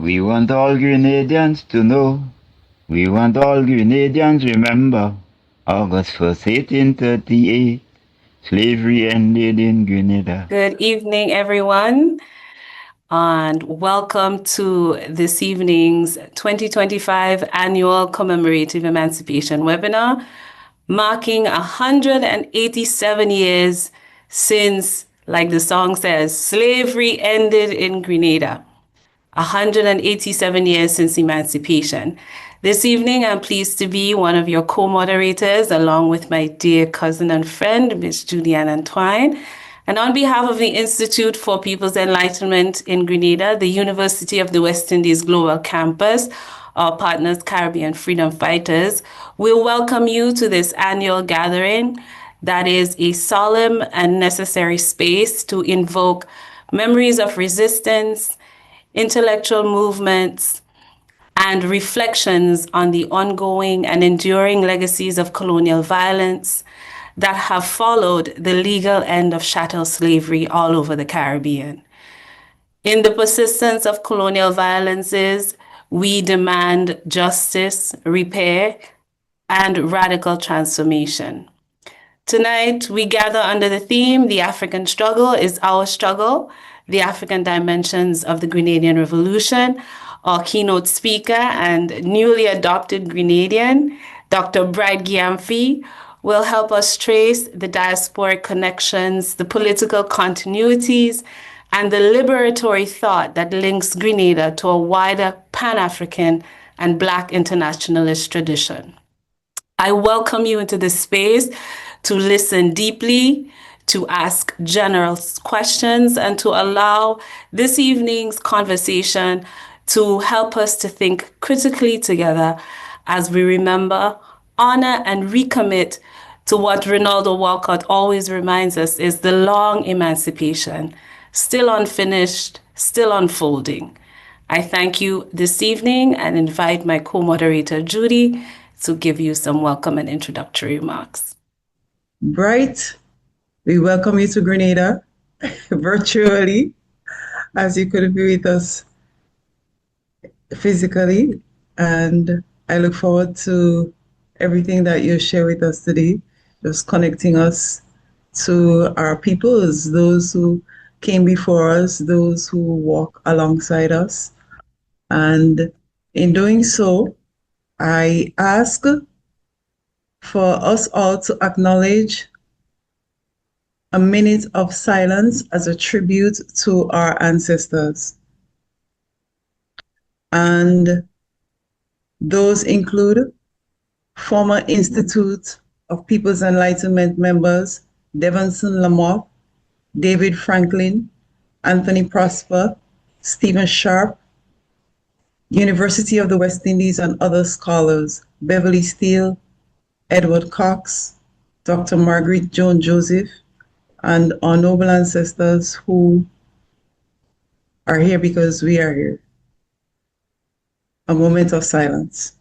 We want all Grenadians to know. We want all Grenadians remember. August 1st, 1838, slavery ended in Grenada. Good evening, everyone, and welcome to this evening's 2025 Annual Commemorative Emancipation webinar, marking 187 years since, like the song says, slavery ended in Grenada. 187 years since emancipation. This evening, I'm pleased to be one of your co-moderators, along with my dear cousin and friend, Miss Julianne Antoine. And on behalf of the Institute for People's Enlightenment in Grenada, the University of the West Indies Global Campus, our partners, Caribbean Freedom Fighters, we'll welcome you to this annual gathering that is a solemn and necessary space to invoke memories of resistance, intellectual movements, and reflections on the ongoing and enduring legacies of colonial violence that have followed the legal end of chattel slavery all over the Caribbean. In the persistence of colonial violences, we demand justice, repair, and radical transformation. Tonight, we gather under the theme, The African Struggle is Our Struggle, the African Dimensions of the Grenadian Revolution. Our keynote speaker and newly adopted Grenadian, Dr. Bright Gyamfi, will help us trace the diasporic connections, the political continuities, and the liberatory thought that links Grenada to a wider Pan-African and Black internationalist tradition. I welcome you into this space to listen deeply, to ask general questions, and to allow this evening's conversation to help us to think critically together as we remember, honor, and recommit to what Ronaldo Walcott always reminds us is the long emancipation, still unfinished, still unfolding. I thank you this evening and invite my co-moderator, Judy, to give you some welcome and introductory remarks. Bright, we welcome you to Grenada virtually, as you could be with us physically. And I look forward to everything that you share with us today, just connecting us to our peoples, those who came before us, those who walk alongside us. And in doing so, I ask for us all to acknowledge a minute of silence as a tribute to our ancestors. And those include former Institute of People's Enlightenment members, Devonson Lamotte, David Franklin, Anthony Prosper, Stephen Sharp, University of the West Indies and other scholars, Beverly Steele, Edward Cox, Dr. Margaret Joan Joseph, and our noble ancestors who are here because we are here. A moment of silence.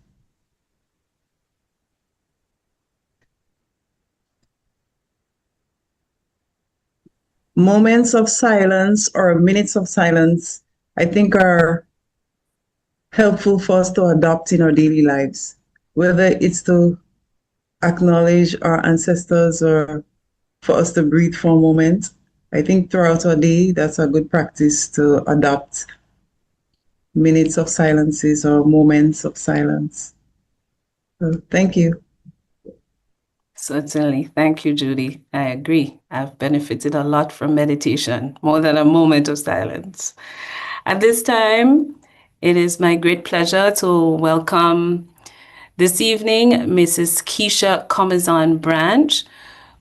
Moments of silence or minutes of silence, I think, are helpful for us to adopt in our daily lives, whether it's to acknowledge our ancestors or for us to breathe for a moment. I think throughout our day, that's a good practice to adopt minutes of silences or moments of silence. So thank you. Certainly. Thank you, Judy. I agree. I've benefited a lot from meditation, more than a moment of silence. At this time, it is my great pleasure to welcome this evening Mrs. Keisha Comazon Branch,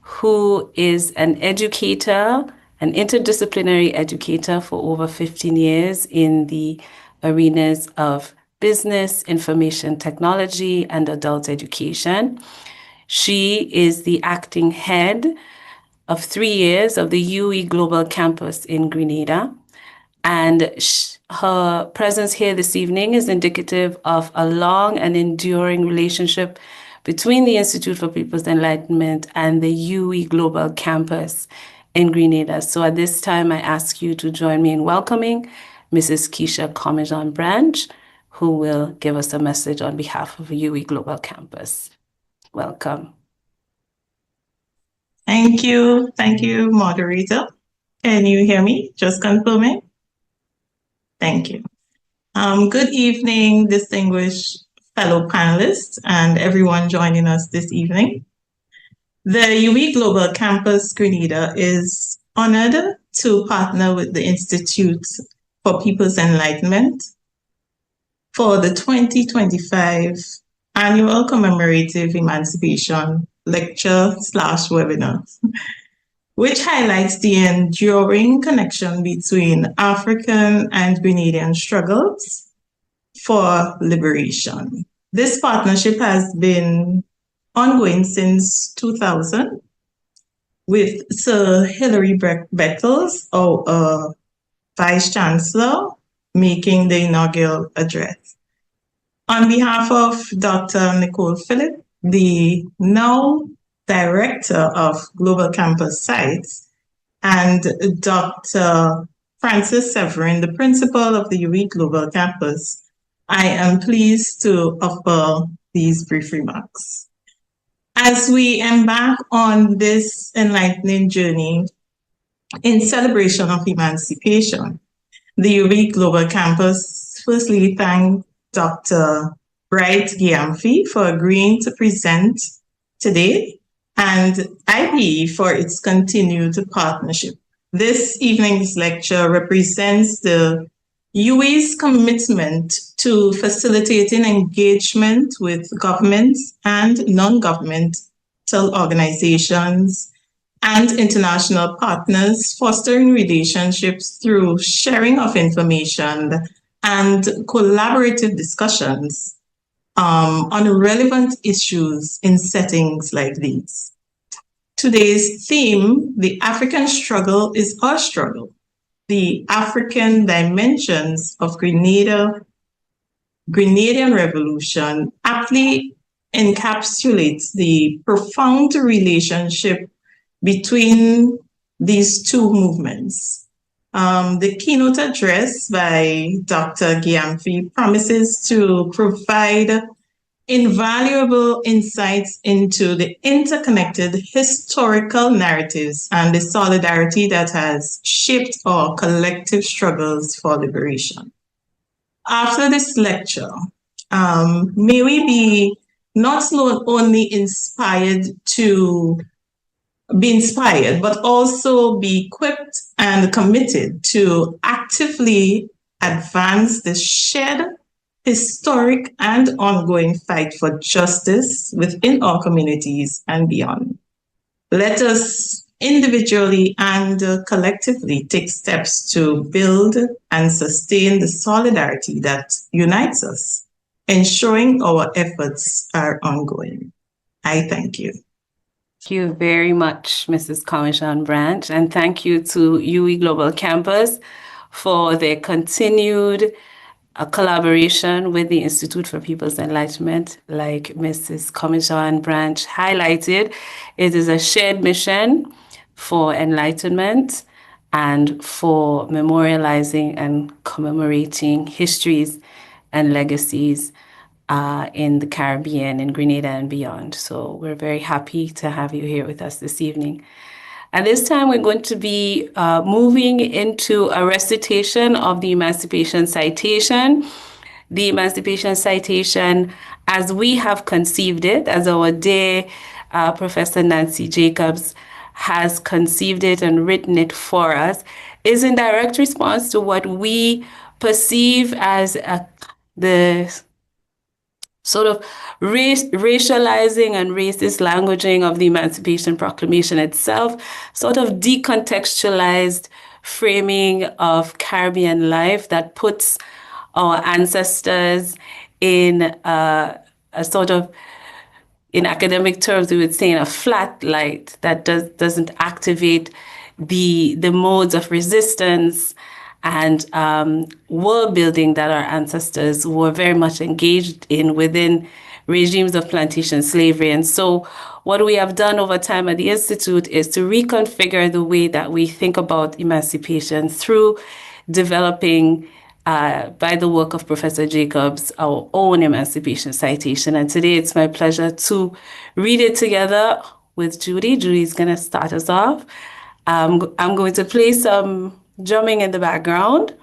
who is an educator, an interdisciplinary educator for over 15 years in the arenas of business, information technology, and adult education. She is the acting head of 3 years of the UE Global Campus in Grenada. And her presence here this evening is indicative of a long and enduring relationship between the Institute for People's Enlightenment and the UE Global Campus in Grenada. So at this time, I ask you to join me in welcoming Mrs. Keisha Comejon Branch, who will give us a message on behalf of UE Global Campus. Welcome. Thank you. Thank you, moderator. Can you hear me? Just confirming. Thank you. Good evening, distinguished fellow panelists and everyone joining us this evening. The UE Global Campus Grenada is honored to partner with the Institute for People's Enlightenment for the 2025 Annual Commemorative Emancipation Lecture/Webinar, which highlights the enduring connection between African and Grenadian struggles for liberation. This partnership has been ongoing since 2000 with Sir Hilary Beckles, our Vice Chancellor, making the inaugural address. On behalf of Dr. Nicole Phillip, the now Director of Global Campus Sites, and Dr. Francis Severin, the Principal of the UE Global Campus, I am pleased to offer these brief remarks. As we embark on this enlightening journey in celebration of emancipation, the UE Global Campus firstly thank Dr. Bright Gyamfi for agreeing to present today and IPE for its continued partnership. This evening's lecture represents the UAE's commitment to facilitating engagement with governments and non-governmental organizations and international partners, fostering relationships through sharing of information and collaborative discussions on relevant issues in settings like these. Today's theme, the African struggle is our struggle. The African dimensions of Grenadian revolution aptly encapsulates the profound relationship between these two movements. The keynote address by Dr. Gyamfi promises to provide invaluable insights into the interconnected historical narratives and the solidarity that has shaped our collective struggles for liberation. After this lecture, may we be not only inspired, but also be equipped and committed to actively advance the shared historic and ongoing fight for justice within our communities and beyond. Let us individually and collectively take steps to build and sustain the solidarity that unites us, ensuring our efforts are ongoing. I thank you. Thank you very much, Mrs. Comejon Branch, and thank you to UE Global Campus for their continued collaboration with the Institute for People's Enlightenment. Like Mrs. Comejon Branch highlighted, it is a shared mission for enlightenment and for memorializing and commemorating histories and legacies in the Caribbean, in Grenada and beyond. So we're very happy to have you here with us this evening. At this time, we're going to be moving into a recitation of the Emancipation Citation. The Emancipation Citation, as we have conceived it, as our dear Professor Nancy Jacobs has conceived it and written it for us, is in direct response to what we perceive as the sort of racializing and racist languaging of the Emancipation Proclamation itself, sort of decontextualized framing of Caribbean life that puts our ancestors in a sort of, in academic terms, we would say in a flat light that doesn't activate the modes of resistance and world building that our ancestors were very much engaged in within regimes of plantation slavery. And so what we have done over time at the Institute is to reconfigure the way that we think about emancipation through developing by the work of Professor Jacobs, our own Emancipation Citation. And today it's my pleasure to read it together with Judy. Judy's going to start us off. I'm going to play some drumming in the background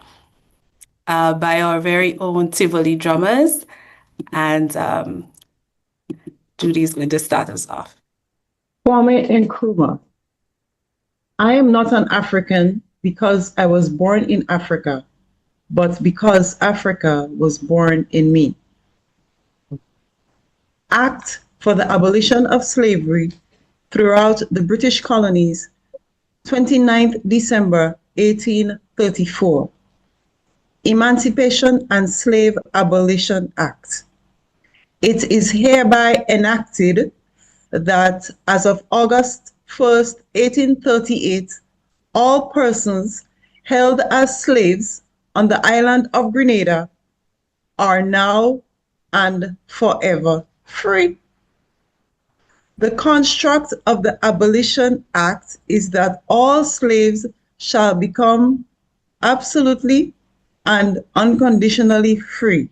by our very own Tivoli drummers. And Judy's going to start us off. Kwame Nkrumah. I am not an African because I was born in Africa, but because Africa was born in me. Act for the abolition of slavery throughout the British colonies, 29th December 1834. Emancipation and Slave Abolition Act. It is hereby enacted that as of August 1st, 1838, all persons held as slaves on the island of Grenada are now and forever free. The construct of the Abolition Act is that all slaves shall become absolutely and unconditionally free.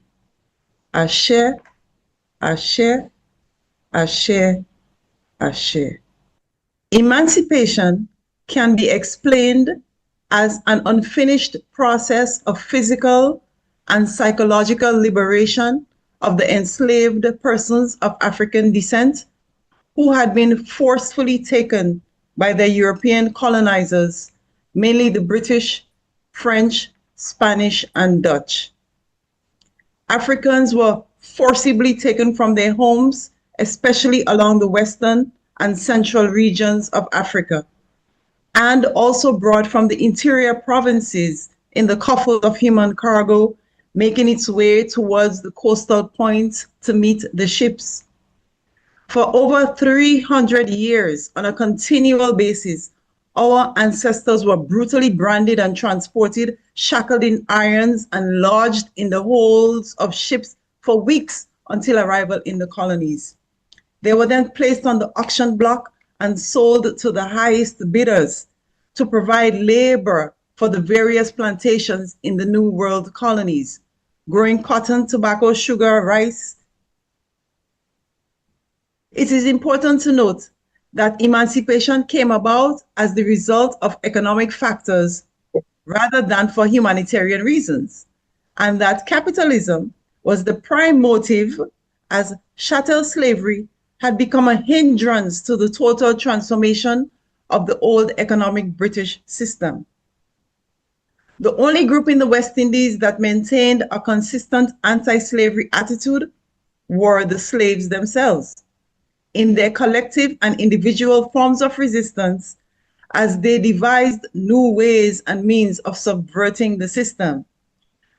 Ashe, ashe, ashe, ashe. Emancipation can be explained as an unfinished process of physical and psychological liberation of the enslaved persons of African descent who had been forcefully taken by their European colonizers, mainly the British, French, Spanish, and Dutch. Africans were forcibly taken from their homes, especially along the western and central regions of Africa, and also brought from the interior provinces in the coffle of human cargo, making its way towards the coastal points to meet the ships. For over 300 years, on a continual basis, our ancestors were brutally branded and transported, shackled in irons and lodged in the holds of ships for weeks until arrival in the colonies. They were then placed on the auction block and sold to the highest bidders to provide labor for the various plantations in the New World colonies, growing cotton, tobacco, sugar, rice. It is important to note that emancipation came about as the result of economic factors rather than for humanitarian reasons, and that capitalism was the prime motive, as chattel slavery had become a hindrance to the total transformation of the old economic British system. The only group in the West Indies that maintained a consistent anti-slavery attitude were the slaves themselves, in their collective and individual forms of resistance, as they devised new ways and means of subverting the system.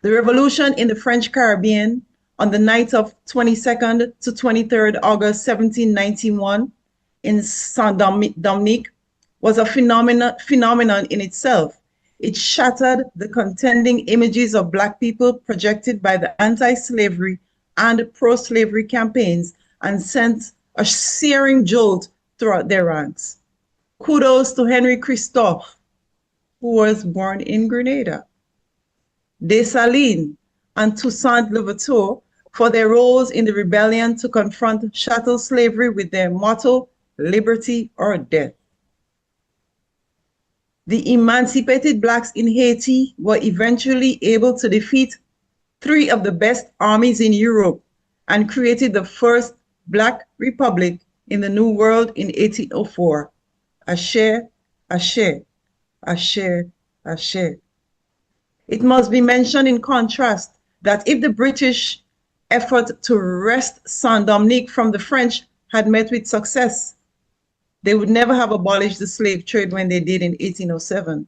The revolution in the French Caribbean on the night of 22nd to 23rd August 1791 in Saint-Dominique was a phenomenon in itself. It shattered the contending images of Black people projected by the anti-slavery and pro-slavery campaigns and sent a searing jolt throughout their ranks. Kudos to Henry Christophe, who was born in Grenada, Dessalines and Toussaint Louverture for their roles in the rebellion to confront chattel slavery with their motto, liberty or death. The emancipated Blacks in Haiti were eventually able to defeat 3 of the best armies in Europe and created the first Black Republic in the New World in 1804. Ashe, ashe, ashe, ashe. It must be mentioned in contrast that if the British effort to wrest Saint-Dominique from the French had met with success, they would never have abolished the slave trade when they did in 1807.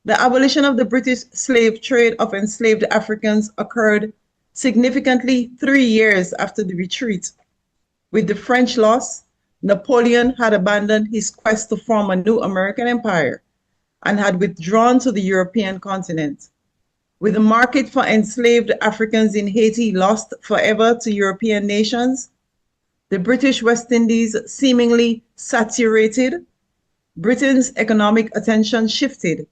The abolition of the British slave trade of enslaved Africans occurred significantly 3 years after the retreat. With the French loss, Napoleon had abandoned his quest to form a new American empire and had withdrawn to the European continent. With the market for enslaved Africans in Haiti lost forever to European nations, the British West Indies seemingly saturated, Britain's economic attention shifted,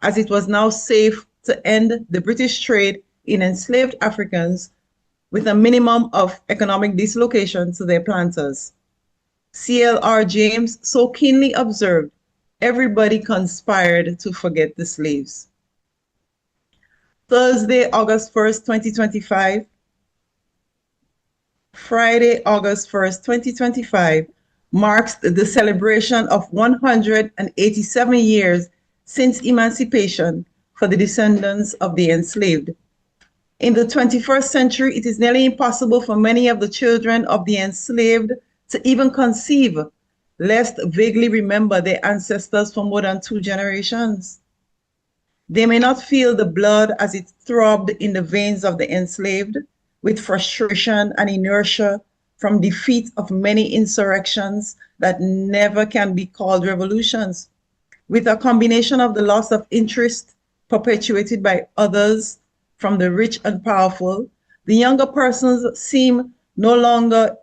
as it was now safe to end the British trade in enslaved Africans with a minimum of economic dislocation to their planters. C.L.R. James so keenly observed, everybody conspired to forget the slaves. Thursday, August 1st, 2025. Friday, August 1st, 2025 marks the celebration of 187 years since emancipation for the descendants of the enslaved. In the 21st century, it is nearly impossible for many of the children of the enslaved to even conceive, lest vaguely remember their ancestors for more than 2 generations. They may not feel the blood as it throbbed in the veins of the enslaved, with frustration and inertia from defeat of many insurrections that never can be called revolutions, with a combination of the loss of interest perpetuated by others from the rich and powerful. The younger persons seem no longer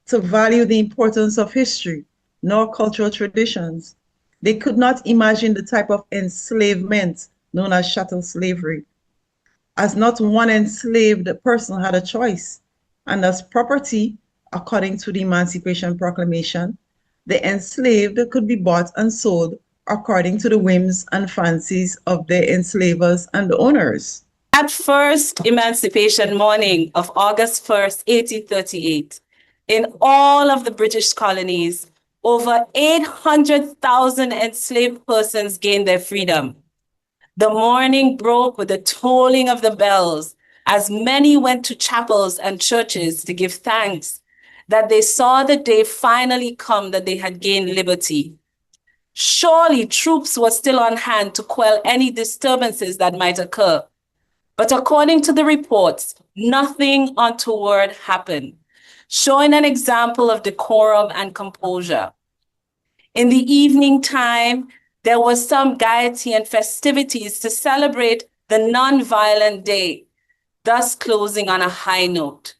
to value the importance of history nor cultural traditions. They could not imagine the type of enslavement known as chattel slavery, as not one enslaved person had a choice, and as property, according to the Emancipation Proclamation, the enslaved could be bought and sold according to the whims and fancies of their enslavers and owners. That first emancipation morning of August 1st, 1838, in all of the British colonies, over 800,000 enslaved persons gained their freedom. The morning broke with the tolling of the bells as many went to chapels and churches to give thanks that they saw the day finally come that they had gained liberty. Surely troops were still on hand to quell any disturbances that might occur. But according to the reports, nothing untoward happened, showing an example of decorum and composure. In the evening time, there was some gaiety and festivities to celebrate the non-violent day, thus closing on a high note.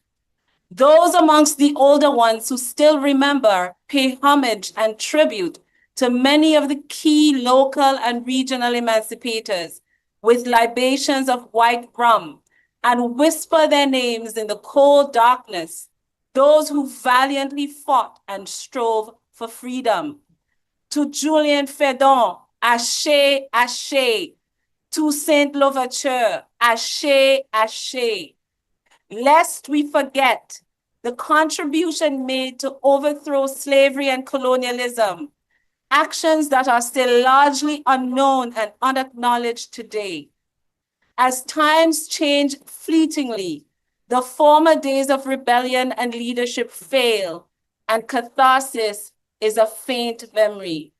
Those amongst the older ones who still remember pay homage and tribute to many of the key local and regional emancipators with libations of white rum and whisper their names in the cold darkness, those who valiantly fought and strove for freedom. To Julien Fedon, Ashe, Ashe. Toussaint Louverture, Ashe, Ashe. Lest we forget the contribution made to overthrow slavery and colonialism, actions that are still largely unknown and unacknowledged today. As times change fleetingly, the former days of rebellion and leadership fail, and catharsis is a faint memory.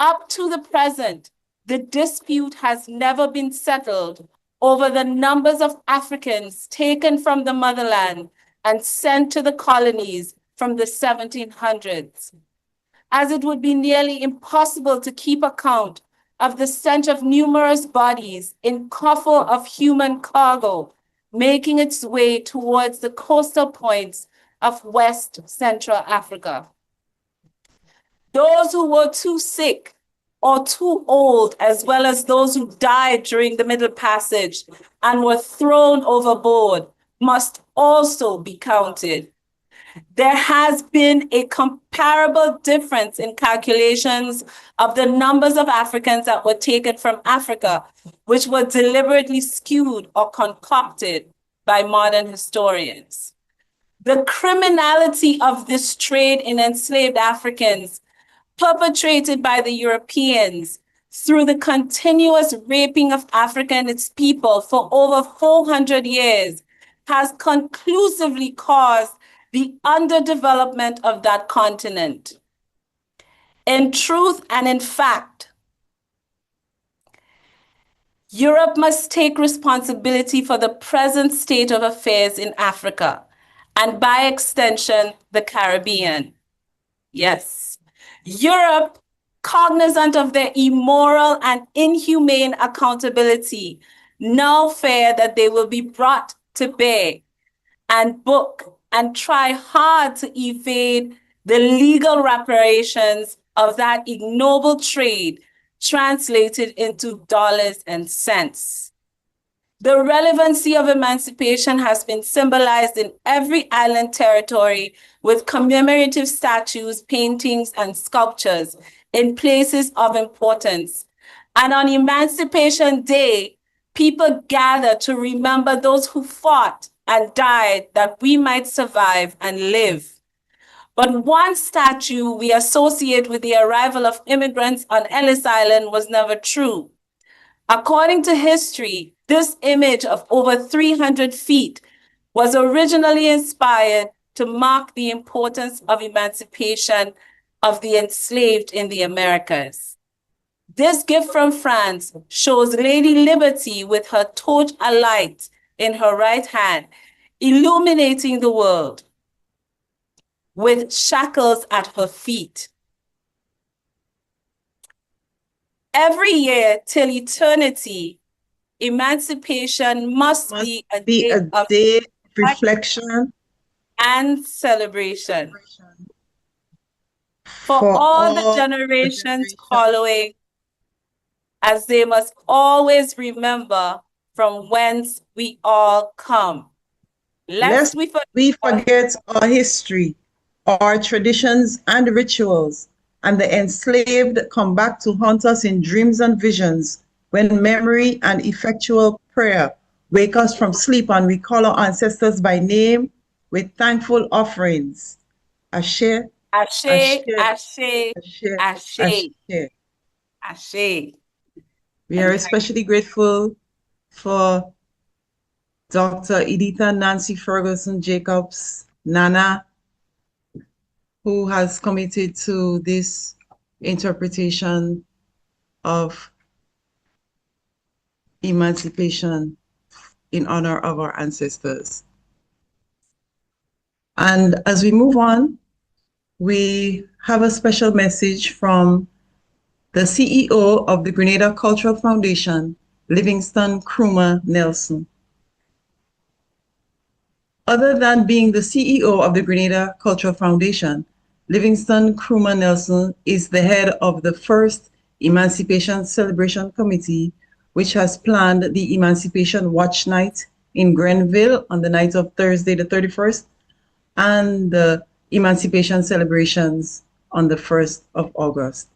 Up to the present, the dispute has never been settled over the numbers of Africans taken from the motherland and sent to the colonies from the 1700s, as it would be nearly impossible to keep account of the stench of numerous bodies in coffle of human cargo making its way towards the coastal points of West Central Africa. Those who were too sick or too old, as well as those who died during the Middle Passage and were thrown overboard, must also be counted. There has been a comparable difference in calculations of the numbers of Africans that were taken from Africa, which were deliberately skewed or concocted by modern historians. The criminality of this trade in enslaved Africans, perpetrated by the Europeans through the continuous raping of Africa and its people for over 400 years, has conclusively caused the underdevelopment of that continent. In truth and in fact, Europe must take responsibility for the present state of affairs in Africa, and by extension, the Caribbean. Yes, Europe, cognizant of their immoral and inhumane accountability, now fear that they will be brought to bear and book and try hard to evade the legal reparations of that ignoble trade translated into dollars and cents. The relevancy of emancipation has been symbolized in every island territory with commemorative statues, paintings, and sculptures in places of importance. And on Emancipation Day, people gather to remember those who fought and died that we might survive and live. But one statue we associate with the arrival of immigrants on Ellis Island was never true. According to history, this image of over 300 feet was originally inspired to mark the importance of emancipation of the enslaved in the Americas. This gift from France shows Lady Liberty with her torch alight in her right hand, illuminating the world, with shackles at her feet. Every year till eternity, emancipation must be a day of reflection and celebration for all the generations following, as they must always remember from whence we all come. Lest we forget our history, our traditions and rituals, and the enslaved come back to haunt us in dreams and visions when memory and effectual prayer wake us from sleep and we call our ancestors by name with thankful offerings. Ashe, Ashe, Ashe, Ashe, Ashe, Ashe. We are especially grateful for Dr. Editha Nancy Ferguson Jacobs, Nana, who has committed to this interpretation of emancipation in honor of our ancestors. And as we move on, we have a special message from the CEO of the Grenada Cultural Foundation, Livingston Krumah Nelson. Other than being the CEO of the Grenada Cultural Foundation, Livingston Krumah Nelson is the head of the first Emancipation Celebration Committee, which has planned the Emancipation Watch Night in Grenville on the night of Thursday the 31st, and the Emancipation celebrations on the 1st of August.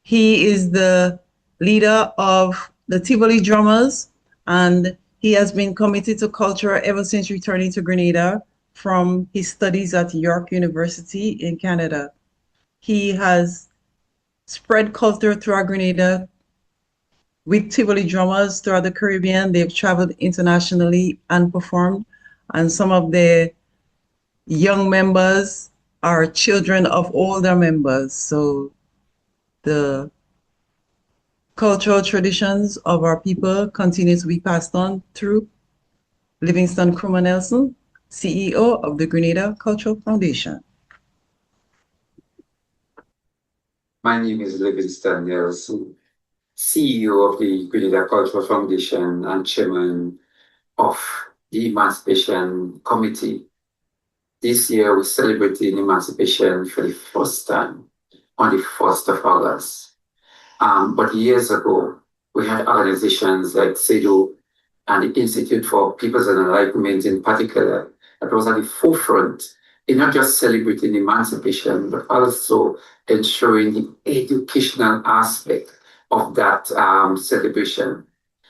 He is the leader of the Tivoli Drummers, and he has been committed to culture ever since returning to Grenada from his studies at York University in Canada. He has spread culture throughout Grenada with Tivoli Drummers throughout the Caribbean. They've traveled internationally and performed, and some of the young members are children of older members. So the cultural traditions of our people continue to be passed on through Livingston Krumah Nelson, CEO of the Grenada Cultural Foundation. My name is Livingston Nelson, CEO of the Grenada Cultural Foundation and Chairman of the Emancipation Committee. This year we're celebrating emancipation for the first time on the 1st of August. But years ago, we had organizations like CEDO and the Institute for Peoples and Enlightenment in particular that was at the forefront in not just celebrating emancipation, but also ensuring the educational aspect of that celebration.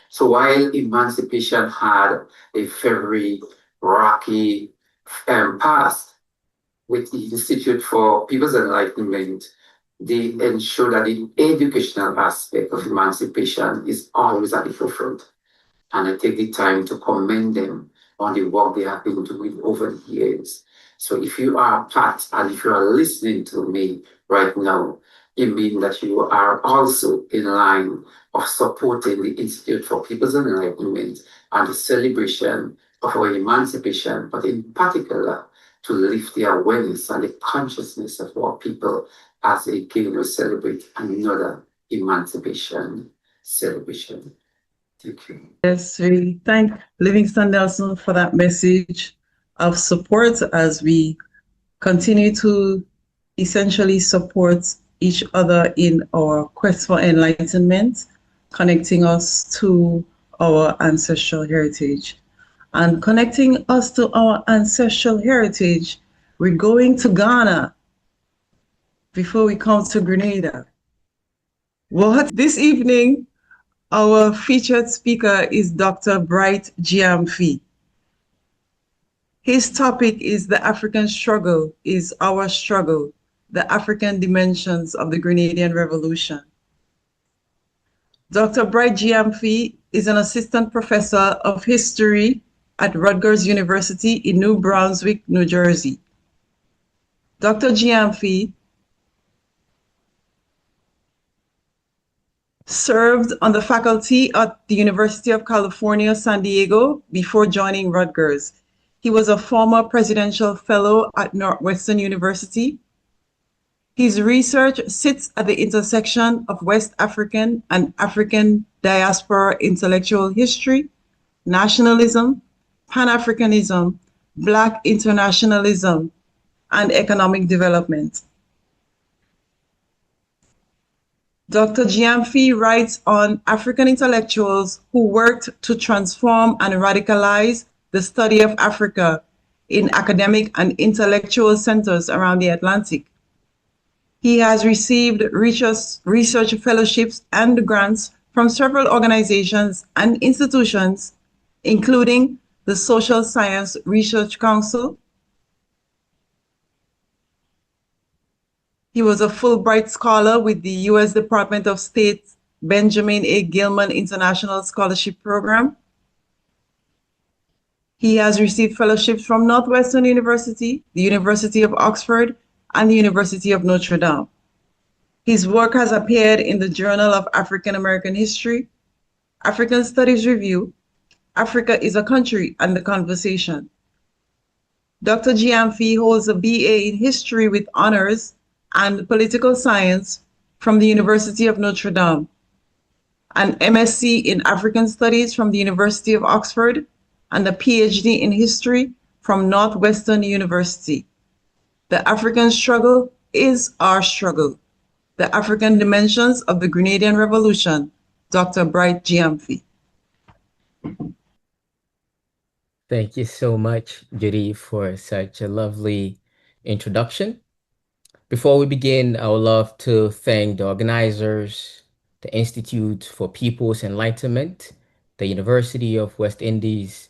So while emancipation had a very rocky past with the Institute for Peoples and Enlightenment, they ensure that the educational aspect of emancipation is always at the forefront. And I take the time to commend them on the work they have been doing over the years. So if you are part and if you are listening to me right now, it means that you are also in line of supporting the Institute for Peoples and Enlightenment and the celebration of our emancipation, but in particular, to lift the awareness and the consciousness of our people as again we celebrate another emancipation celebration. Thank you. Yes, we thank Livingston Nelson for that message of support as we continue to essentially support each other in our quest for enlightenment, connecting us to our ancestral heritage. And connecting us to our ancestral heritage, we're going to Ghana before we come to Grenada. Well, this evening, our featured speaker is Dr. Bright Gyamfi. His topic is The African Struggle is Our Struggle, the African Dimensions of the Grenadian Revolution. Dr. Bright Gyamfi is an assistant professor of history at Rutgers University in New Brunswick, New Jersey. Dr. Gyamfi served on the faculty at the University of California, San Diego before joining Rutgers. He was a former presidential fellow at Northwestern University. His research sits at the intersection of West African and African diaspora intellectual history, nationalism, Pan-Africanism, Black internationalism, and economic development. Dr. Gyamfi writes on African intellectuals who worked to transform and radicalize the study of Africa in academic and intellectual centers around the Atlantic. He has received research fellowships and grants from several organizations and institutions, including the Social Science Research Council. He was a Fulbright Scholar with the U.S. Department of State's Benjamin A. Gilman International Scholarship Program. He has received fellowships from Northwestern University, the University of Oxford, and the University of Notre Dame. His work has appeared in the Journal of African American History, African Studies Review, Africa is a Country, and The Conversation. Dr. Gyamfi holds a BA in History with honors and Political Science from the University of Notre Dame, an MSc in African Studies from the University of Oxford, and a PhD in History from Northwestern University. The African Struggle is Our Struggle, the African Dimensions of the Grenadian Revolution, Dr. Bright Gyamfi. Thank you so much, Judy, for such a lovely introduction. Before we begin, I would love to thank the organizers, the Institute for People's Enlightenment, the University of West Indies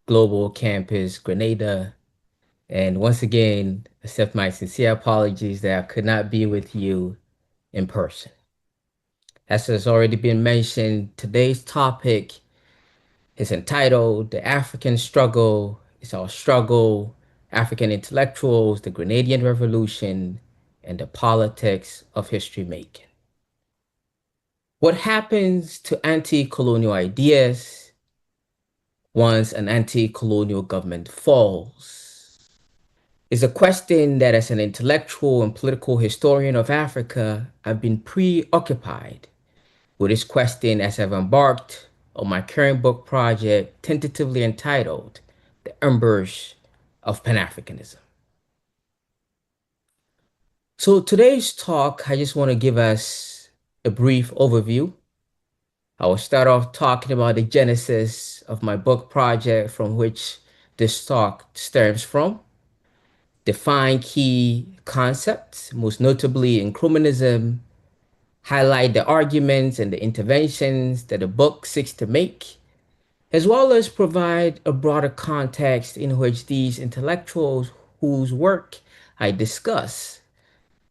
Global Campus, Grenada, and once again, accept my sincere apologies that I could not be with you in person. As has already been mentioned, today's topic is entitled The African Struggle is Our Struggle, African Intellectuals, the Grenadian Revolution, and the Politics of History Making. What happens to anti-colonial ideas once an anti-colonial government falls is a question that as an intellectual and political historian of Africa, I've been preoccupied with this question as I've embarked on my current book project, tentatively entitled The Embers of Pan-Africanism. So today's talk, I just want to give us a brief overview. I will start off talking about the genesis of my book project from which this talk stems from, define key concepts, most notably Nkrumahnism, highlight the arguments and the interventions that the book seeks to make, as well as provide a broader context in which these intellectuals whose work I discuss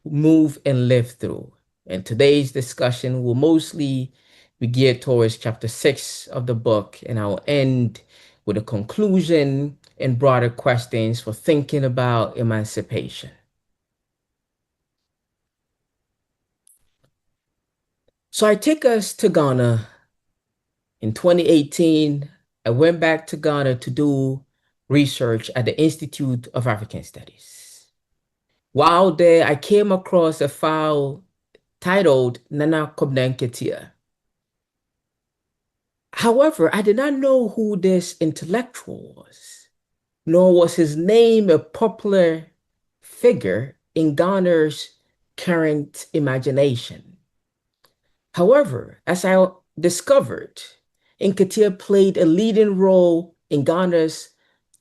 move and live through. And today's discussion will mostly be geared towards chapter 6 of the book, and I will end with a conclusion and broader questions for thinking about emancipation. So I take us to Ghana. In 2018, I went back to Ghana to do research at the Institute of African Studies. While there, I came across a file titled Nana Kobnanketia. However, I did not know who this intellectual was, nor was his name a popular figure in Ghana's current imagination. However, as I discovered, Nketia played a leading role in Ghana's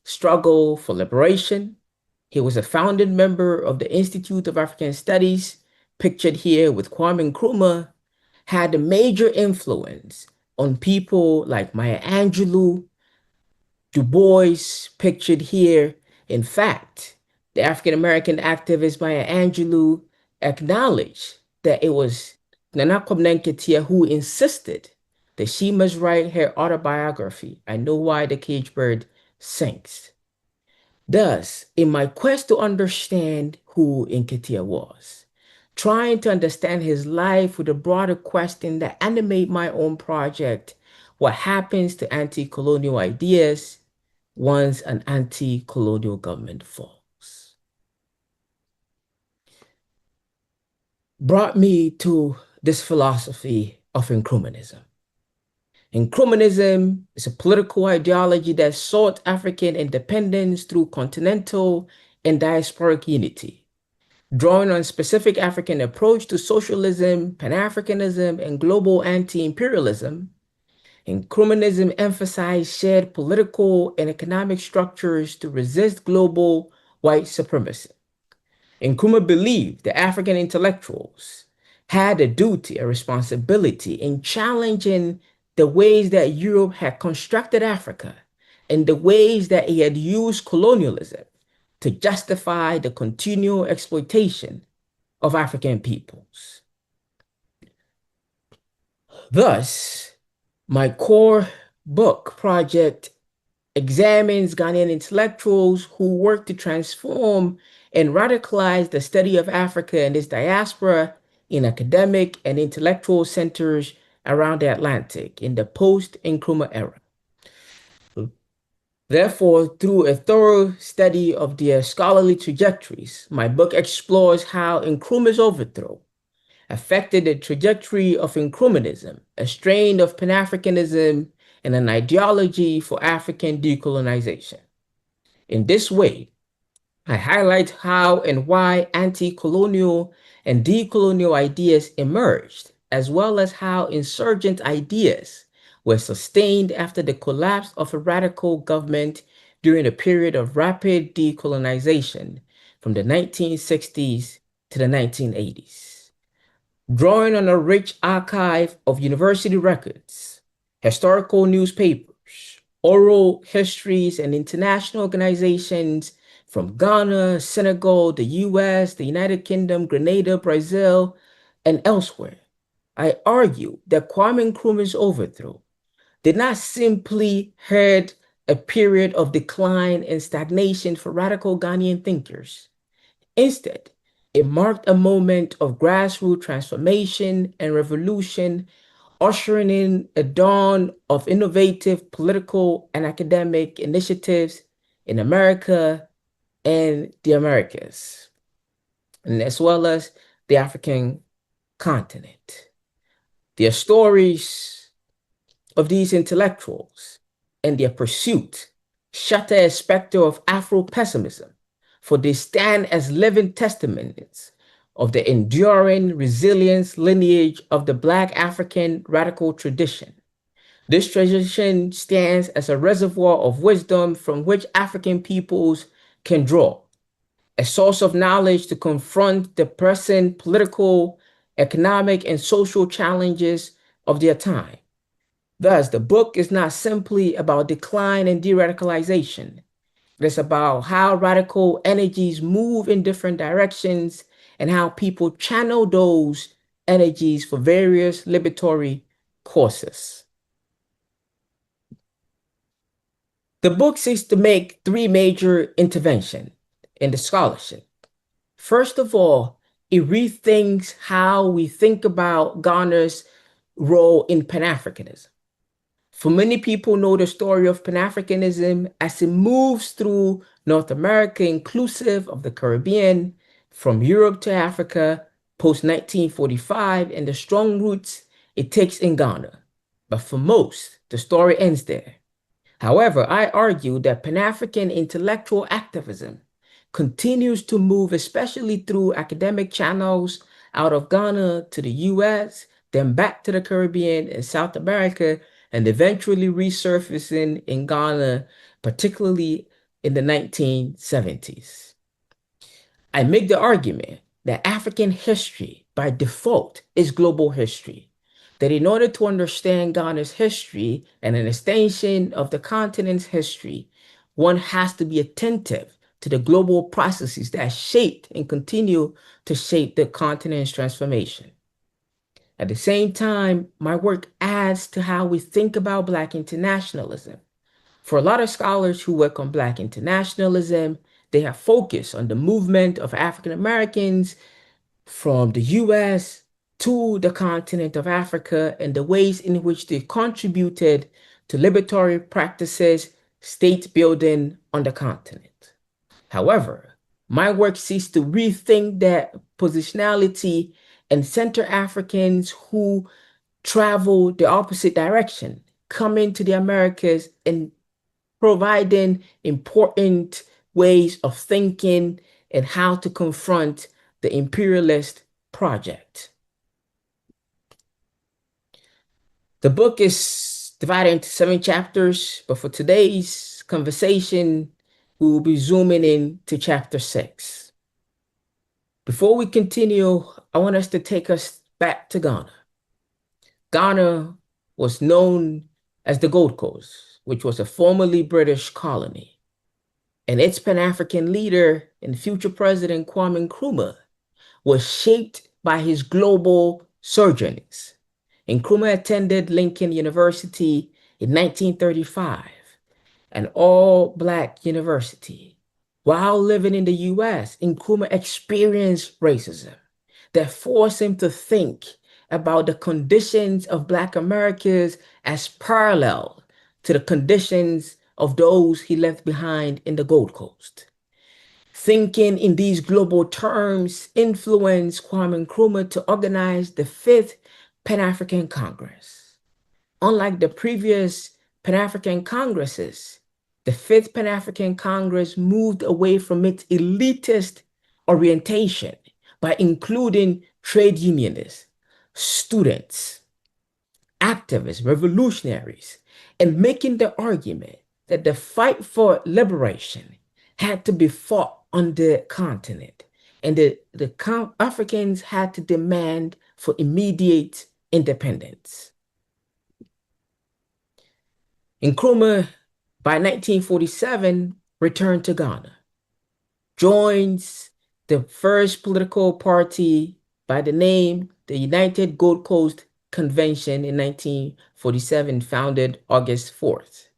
struggle for liberation. He was a founding member of the Institute of African Studies, pictured here with Kwame Nkrumah, had a major influence on people like Maya Angelou, Du Bois, pictured here. In fact, the African-American activist Maya Angelou acknowledged that it was Nana Kwame Nkrumah who insisted that she must write her autobiography, I Know Why the Caged Bird Sings. Thus, in my quest to understand who Nketia was, trying to understand his life with a broader question that animate my own project, what happens to anti-colonial ideas once an anti-colonial government falls, brought me to this philosophy of Nkrumahnism. Nkrumahnism is a political ideology that sought African independence through continental and diasporic unity, drawing on specific African approach to socialism, Pan-Africanism, and global anti-imperialism. Nkrumahnism emphasized shared political and economic structures to resist global white supremacy. Nkrumah believed that African intellectuals had a duty, a responsibility in challenging the ways that Europe had constructed Africa and the ways that it had used colonialism to justify the continual exploitation of African peoples. Thus, my core book project examines Ghanaian intellectuals who work to transform and radicalize the study of Africa and its diaspora in academic and intellectual centers around the Atlantic in the post-Nkrumah era. Therefore, through a thorough study of their scholarly trajectories, my book explores how Nkrumah's overthrow affected the trajectory of Nkrumahnism, a strain of Pan-Africanism and an ideology for African decolonization. In this way, I highlight how and why anti-colonial and decolonial ideas emerged, as well as how insurgent ideas were sustained after the collapse of a radical government during a period of rapid decolonization from the 1960s to the 1980s. Drawing on a rich archive of university records, historical newspapers, oral histories, and international organizations from Ghana, Senegal, the US, the United Kingdom, Grenada, Brazil, and elsewhere, I argue that Kwame Nkrumah's overthrow did not simply herald a period of decline and stagnation for radical Ghanaian thinkers. Instead, it marked a moment of grassroots transformation and revolution, ushering in a dawn of innovative political and academic initiatives in America and the Americas, and as well as the African continent. Their stories of these intellectuals and their pursuit shatter a specter of Afro-pessimism, for they stand as living testaments of the enduring resilience lineage of the Black African radical tradition. This tradition stands as a reservoir of wisdom from which African peoples can draw, a source of knowledge to confront the present political, economic, and social challenges of their time. Thus, the book is not simply about decline and de-radicalization. It is about how radical energies move in different directions and how people channel those energies for various liberatory causes. The book seeks to make three major interventions in the scholarship. First of all, it rethinks how we think about Ghana's role in Pan-Africanism. For many people know the story of Pan-Africanism as it moves through North America, inclusive of the Caribbean, from Europe to Africa, post-1945, and the strong roots it takes in Ghana. But for most, the story ends there. However, I argue that Pan-African intellectual activism continues to move, especially through academic channels out of Ghana to the US, then back to the Caribbean and South America, and eventually resurfacing in Ghana, particularly in the 1970s. I make the argument that African history, by default, is global history. That in order to understand Ghana's history and an extension of the continent's history, one has to be attentive to the global processes that shaped and continue to shape the continent's transformation. At the same time, my work adds to how we think about Black internationalism. For a lot of scholars who work on Black internationalism, they have focused on the movement of African Americans from the US to the continent of Africa and the ways in which they contributed to liberatory practices, state building on the continent. However, my work seeks to rethink that positionality and center Africans who travel the opposite direction, coming to the Americas and providing important ways of thinking and how to confront the imperialist project. The book is divided into 7 chapters, but for today's conversation, we will be zooming in to chapter 6. Before we continue, I want us to take us back to Ghana. Ghana was known as the Gold Coast, which was a formerly British colony. And its Pan-African leader and future president Kwame Nkrumah was shaped by his global sojournings. Nkrumah attended Lincoln University in 1935, an all-Black university. While living in the US, Nkrumah experienced racism that forced him to think about the conditions of Black Americans as parallel to the conditions of those he left behind in the Gold Coast. Thinking in these global terms influenced Kwame Nkrumah to organize the 5th Pan-African Congress. Unlike the previous Pan-African Congresses, the 5th Pan-African Congress moved away from its elitist orientation by including trade unionists, students, activists, revolutionaries, and making the argument that the fight for liberation had to be fought on the continent, and the Africans had to demand for immediate independence. Nkrumah, by 1947, returned to Ghana, joins the first political party by the name the United Gold Coast Convention in 1947, founded August 4th.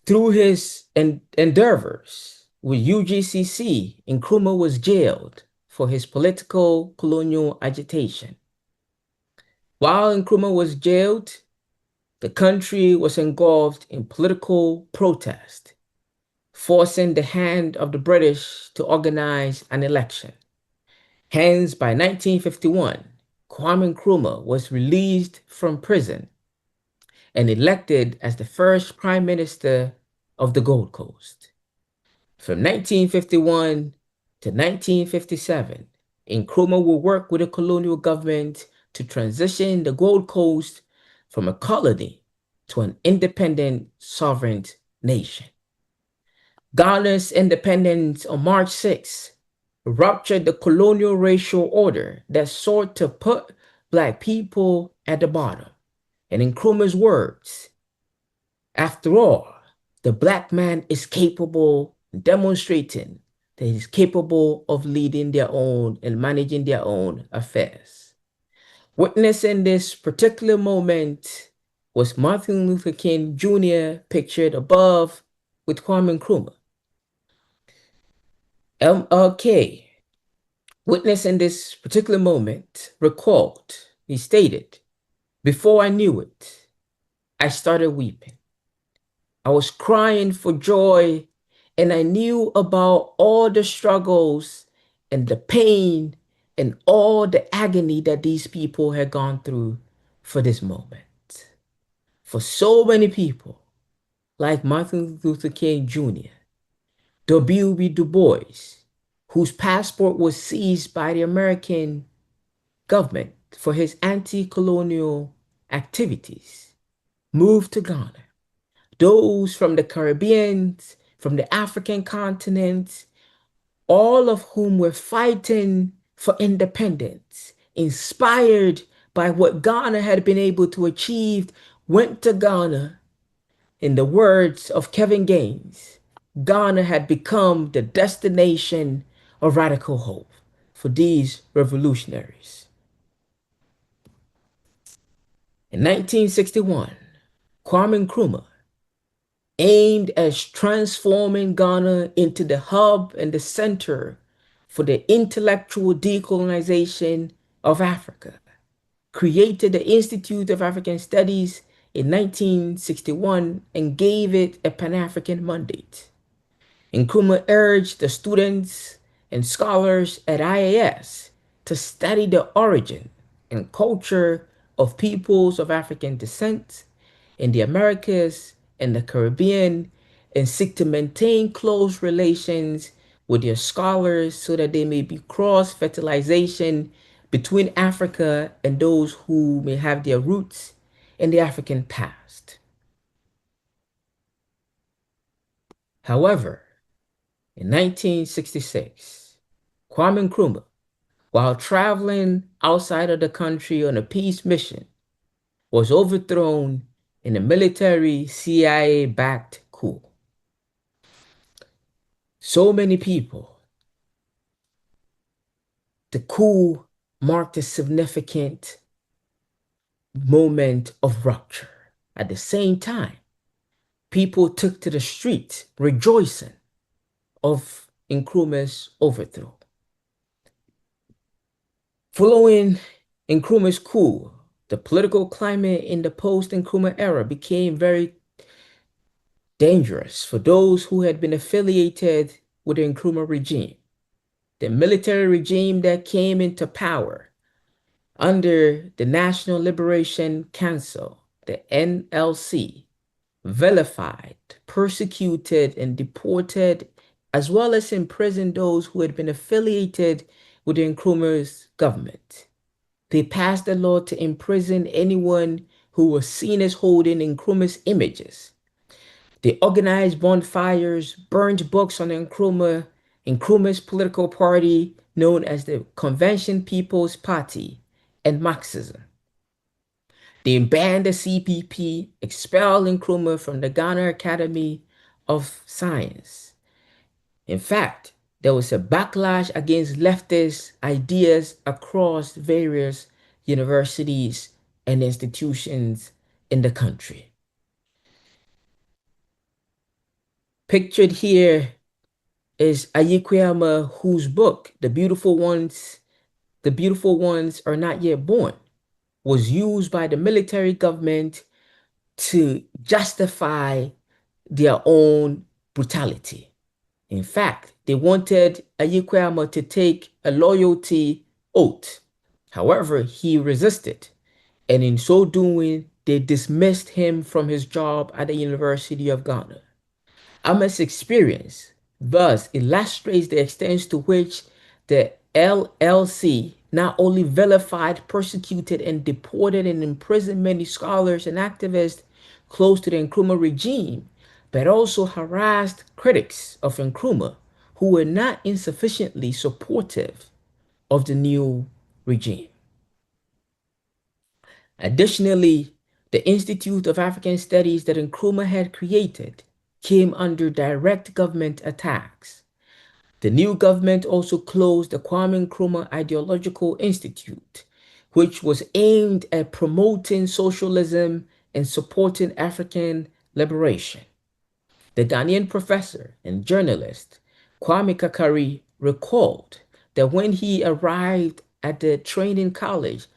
Through his endeavors with UGCC, Nkrumah was jailed for his political colonial agitation. While Nkrumah was jailed, the country was engulfed in political protest, forcing the hand of the British to organize an election. Hence, by 1951, Kwame Nkrumah was released from prison and elected as the first prime minister of the Gold Coast. From 1951 to 1957, Nkrumah will work with the colonial government to transition the Gold Coast from a colony to an independent sovereign nation. Ghana's independence on March 6 ruptured the colonial racial order that sought to put Black people at the bottom. And in Nkrumah's words, after all, the Black man is capable, demonstrating that he's capable of leading their own and managing their own affairs. Witnessing this particular moment was Martin Luther King Jr. pictured above with Kwame Nkrumah. MLK, witnessing this particular moment, recalled, he stated, "Before I knew it, I started weeping. I was crying for joy, and I knew about all the struggles and the pain and all the agony that these people had gone through for this moment." For so many people, like Martin Luther King Jr., W.B. Du Bois, whose passport was seized by the American government for his anti-colonial activities, moved to Ghana. Those from the Caribbean, from the African continent, all of whom were fighting for independence, inspired by what Ghana had been able to achieve, went to Ghana. In the words of Kevin Gaines, Ghana had become the destination of radical hope for these revolutionaries. In 1961, Kwame Nkrumah, aimed at transforming Ghana into the hub and the center for the intellectual decolonization of Africa, created the Institute of African Studies in 1961 and gave it a Pan-African mandate. Nkrumah urged the students and scholars at IAS to study the origin and culture of peoples of African descent in the Americas and the Caribbean and seek to maintain close relations with their scholars so that there may be cross-fertilization between Africa and those who may have their roots in the African past. However, in 1966, Kwame Nkrumah, while traveling outside of the country on a peace mission, was overthrown in a military CIA-backed coup. So many people. The coup marked a significant moment of rupture. At the same time, people took to the streets rejoicing of Nkrumah's overthrow. Following Nkrumah's coup, the political climate in the post-Nkrumah era became very dangerous for those who had been affiliated with the Nkrumah regime. The military regime that came into power under the National Liberation Council, the NLC, vilified, persecuted, and deported, as well as imprisoned those who had been affiliated with the Nkrumah's government. They passed a law to imprison anyone who was seen as holding Nkrumah's images. They organized bonfires, burned books on Nkrumah's political party known as the Convention People's Party, and Marxism. They banned the CPP, expelled Nkrumah from the Ghana Academy of Science. In fact, there was a backlash against leftist ideas across various universities and institutions in the country. Pictured here is Ayikweyama, whose book, The Beautiful Ones Are Not Yet Born, was used by the military government to justify their own brutality. In fact, they wanted Ayikweyama to take a loyalty oath. However, he resisted, and in so doing, they dismissed him from his job at the University of Ghana. Ahmed's experience thus illustrates the extent to which the LLC not only vilified, persecuted, and deported and imprisoned many scholars and activists close to the Nkrumah regime, but also harassed critics of Nkrumah who were not insufficiently supportive of the new regime. Additionally, the Institute of African Studies that Nkrumah had created came under direct government attacks. The new government also closed the Kwame Nkrumah Ideological Institute, which was aimed at promoting socialism and supporting African liberation. The Ghanaian professor and journalist Kwame Kakari recalled that when he arrived at the training college,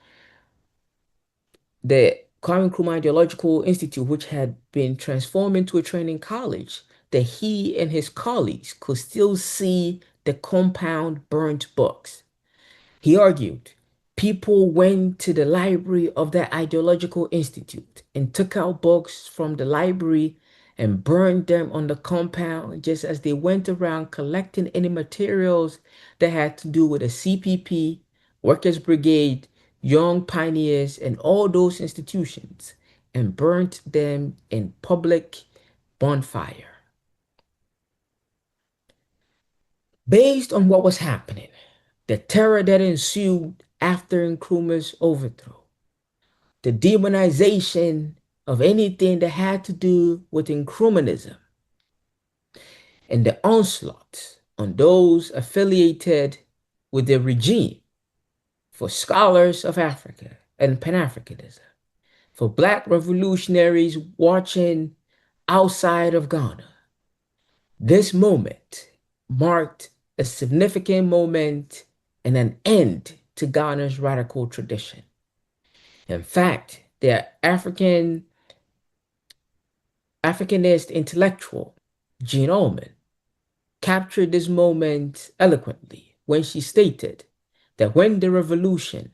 the Kwame Nkrumah Ideological Institute, which had been transformed into a training college, that he and his colleagues could still see the compound burnt books. He argued people went to the library of the Ideological Institute and took out books from the library and burned them on the compound just as they went around collecting any materials that had to do with the CPP, Workers' Brigade, Young Pioneers, and all those institutions, and burnt them in public bonfire. Based on what was happening, the terror that ensued after Nkrumah's overthrow, the demonization of anything that had to do with Nkrumahnism, and the onslaught on those affiliated with the regime, for scholars of Africa and Pan-Africanism, for Black revolutionaries watching outside of Ghana. This moment marked a significant moment and an end to Ghana's radical tradition. In fact, the Africanist intellectual, Jean Ullman, captured this moment eloquently when she stated that when the revolution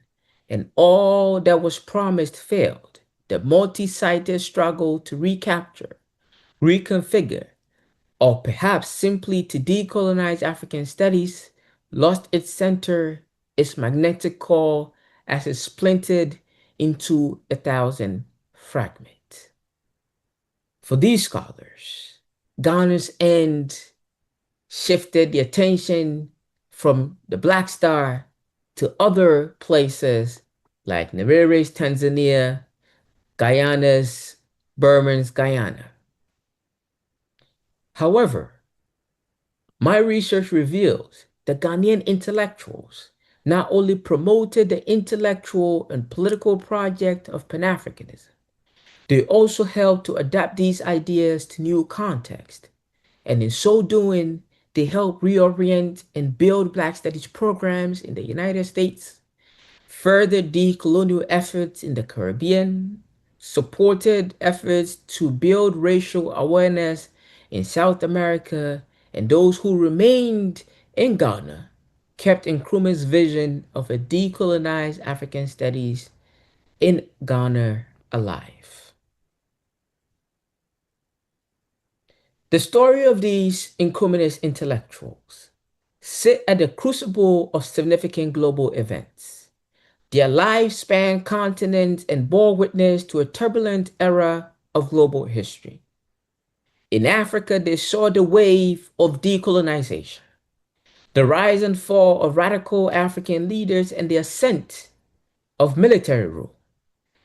and all that was promised failed, the multi-sided struggle to recapture, reconfigure, or perhaps simply to decolonize African studies lost its center, its magnetic core, as it splintered into 1,000 fragments. For these scholars, Ghana's end shifted the attention from the Black Star to other places like Nyerere's Tanzania, Guyana's Burman's Guyana. However, my research reveals that Ghanaian intellectuals not only promoted the intellectual and political project of Pan-Africanism, they also helped to adapt these ideas to new context, and in so doing, they helped reorient and build Black Studies programs in the United States, further decolonial efforts in the Caribbean, supported efforts to build racial awareness in South America, and those who remained in Ghana kept Nkrumah's vision of a decolonized African studies in Ghana alive. The story of these Nkrumahist intellectuals sit at the crucible of significant global events. Their lives span continents and bore witness to a turbulent era of global history. In Africa, they saw the wave of decolonization, the rise and fall of radical African leaders, and the ascent of military rule.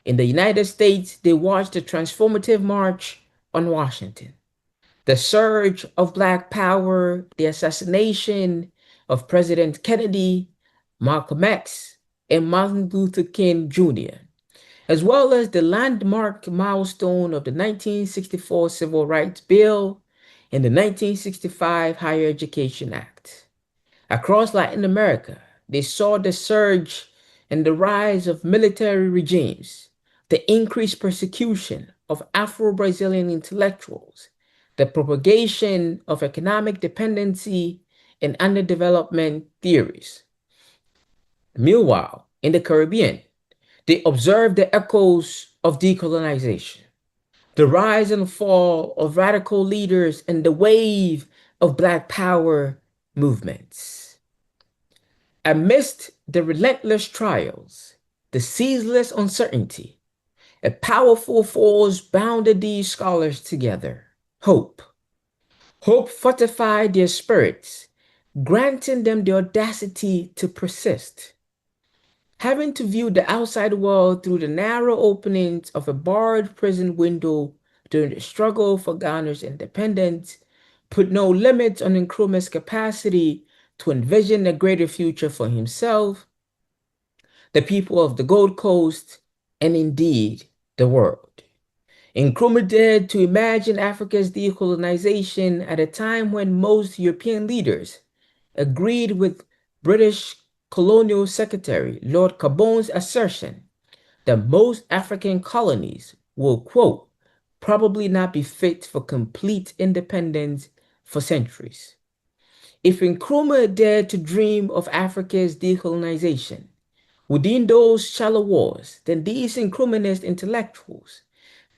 In the United States, they watched the transformative march on Washington, the surge of Black power, the assassination of President Kennedy, Malcolm X, and Martin Luther King Jr., as well as the landmark milestone of the 1964 Civil Rights Bill and the 1965 Higher Education Act. Across Latin America, they saw the surge and the rise of military regimes, the increased persecution of Afro-Brazilian intellectuals, the propagation of economic dependency and underdevelopment theories. Meanwhile, in the Caribbean, they observed the echoes of decolonization, the rise and fall of radical leaders, and the wave of Black power movements. Amidst the relentless trials, the ceaseless uncertainty, a powerful force bounded these scholars together: hope. Hope fortified their spirits, granting them the audacity to persist. Having to view the outside world through the narrow openings of a barred prison window during the struggle for Ghana's independence put no limits on Nkrumah's capacity to envision a greater future for himself, the people of the Gold Coast, and indeed the world. Nkrumah dared to imagine Africa's decolonization at a time when most European leaders agreed with British Colonial Secretary Lord Carbon's assertion that most African colonies will, quote, probably not be fit for complete independence for centuries. If Nkrumah dared to dream of Africa's decolonization within those shallow walls, then these Nkrumahist intellectuals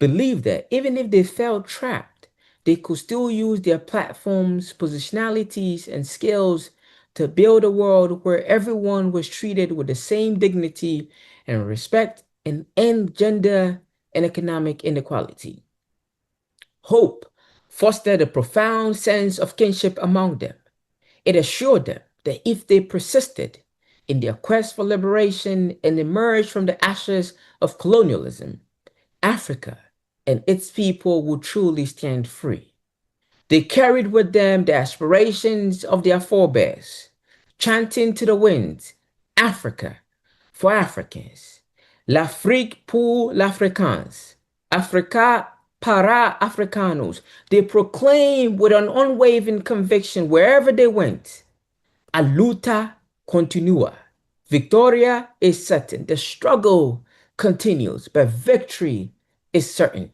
believed that even if they felt trapped, they could still use their platforms, positionalities, and skills to build a world where everyone was treated with the same dignity and respect and end gender and economic inequality. Hope fostered a profound sense of kinship among them. It assured them that if they persisted in their quest for liberation and emerged from the ashes of colonialism, Africa and its people would truly stand free. They carried with them the aspirations of their forebears, chanting to the winds, Africa for Africans, l'Afrique pour l'Africains, Africa para Africanos. They proclaimed with an unwavering conviction wherever they went, a luta continua. Victoria is certain. The struggle continues, but victory is certain.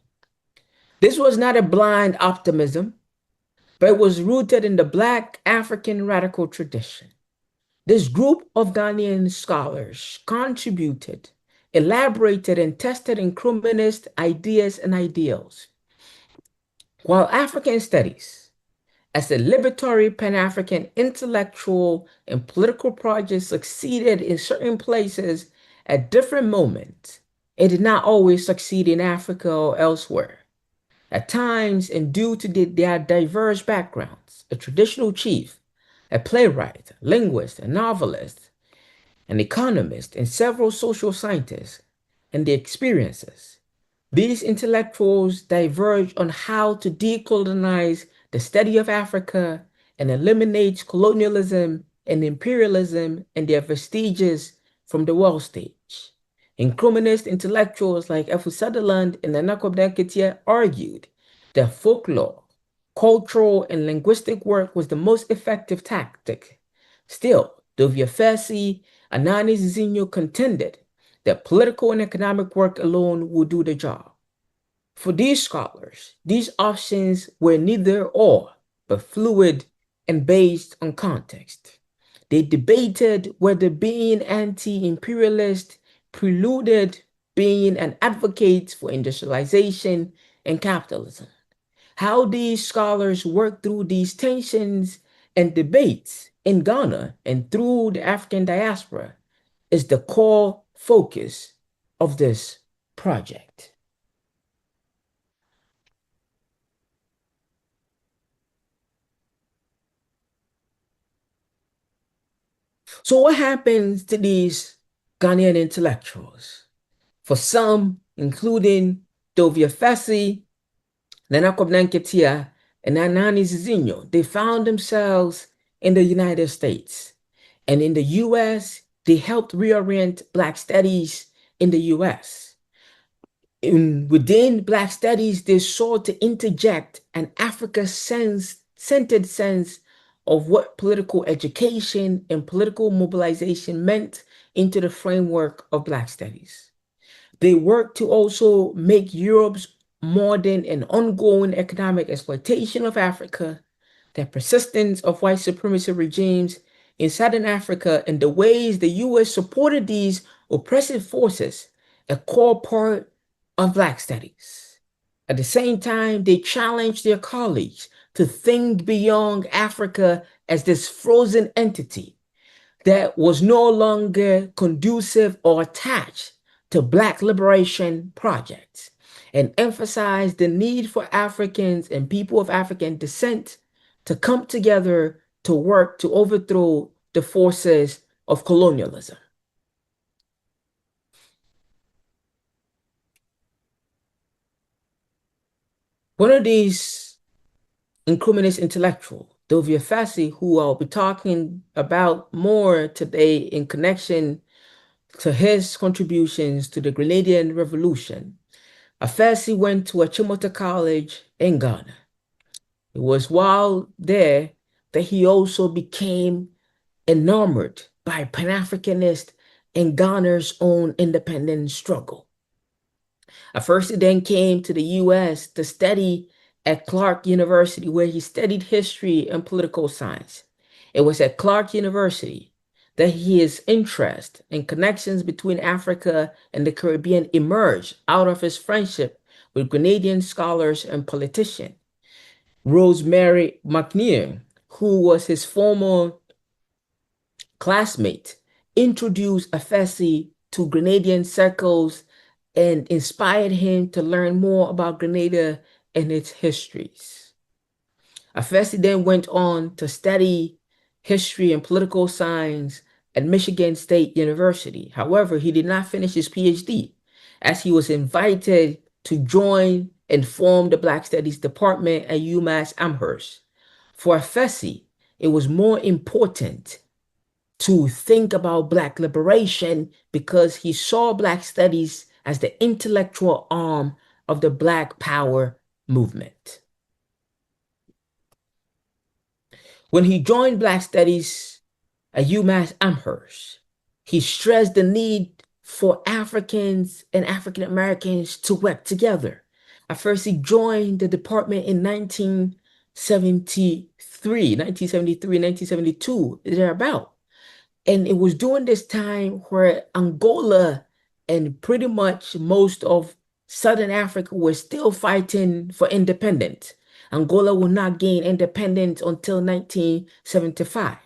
This was not a blind optimism, but it was rooted in the Black African radical tradition. This group of Ghanaian scholars contributed, elaborated, and tested inclusionist ideas and ideals. While African studies, as a liberatory Pan-African intellectual and political project succeeded in certain places at different moments, it did not always succeed in Africa or elsewhere. At times, and due to their diverse backgrounds, a traditional chief, a playwright, linguist, a novelist, an economist, and several social scientists, and their experiences, these intellectuals diverge on how to decolonize the study of Africa and eliminate colonialism and imperialism and their vestiges from the world stage. Inclusionist intellectuals like F. Sutherland and Nana Kwabena argued that folklore, cultural, and linguistic work was the most effective tactic. Still, Dovia Fessi and Anani Zizinho contended that political and economic work alone would do the job. For these scholars, these options were neither or, but fluid and based on context. They debated whether being anti-imperialist preluded being an advocate for industrialization and capitalism. How these scholars worked through these tensions and debates in Ghana and through the African diaspora is the core focus of this project. So what happens to these Ghanaian intellectuals? For some, including Dovia Fessi, Nana Kwabena Nketia, and Anani Zizinho, they found themselves in the United States. And in the US, they helped reorient Black studies in the US. Within Black studies, they sought to interject an Africa-centered sense of what political education and political mobilization meant into the framework of Black studies. They worked to also make Europe's modern and ongoing economic exploitation of Africa, the persistence of white supremacy regimes in Southern Africa, and the ways the US supported these oppressive forces, a core part of Black studies. At the same time, they challenged their colleagues to think beyond Africa as this frozen entity that was no longer conducive or attached to Black liberation projects, and emphasized the need for Africans and people of African descent to come together to work to overthrow the forces of colonialism. One of these inclusionist intellectuals, Dovia Fessi, who I'll be talking about more today in connection to his contributions to the Grenadian Revolution, Fessi went to Achimota College in Ghana. It was while there that he also became enamored by Pan-Africanist and Ghana's own independence struggle. At first, he then came to the US to study at Clark University, where he studied history and political science. It was at Clark University that his interest and connections between Africa and the Caribbean emerged out of his friendship with Grenadian scholars and politicians. Rosemary McNear, who was his former classmate, introduced Afesi to Grenadian circles and inspired him to learn more about Grenada and its histories. Afesi then went on to study history and political science at Michigan State University. However, he did not finish his PhD as he was invited to join and form the Black Studies Department at UMass Amherst. For Afesi, it was more important to think about Black liberation because he saw Black studies as the intellectual arm of the Black Power movement. When he joined Black Studies at UMass Amherst, he stressed the need for Africans and African Americans to work together. At first, he joined the department in 1973, 1972, thereabout. And it was during this time where Angola and pretty much most of Southern Africa were still fighting for independence. Angola will not gain independence until 1975.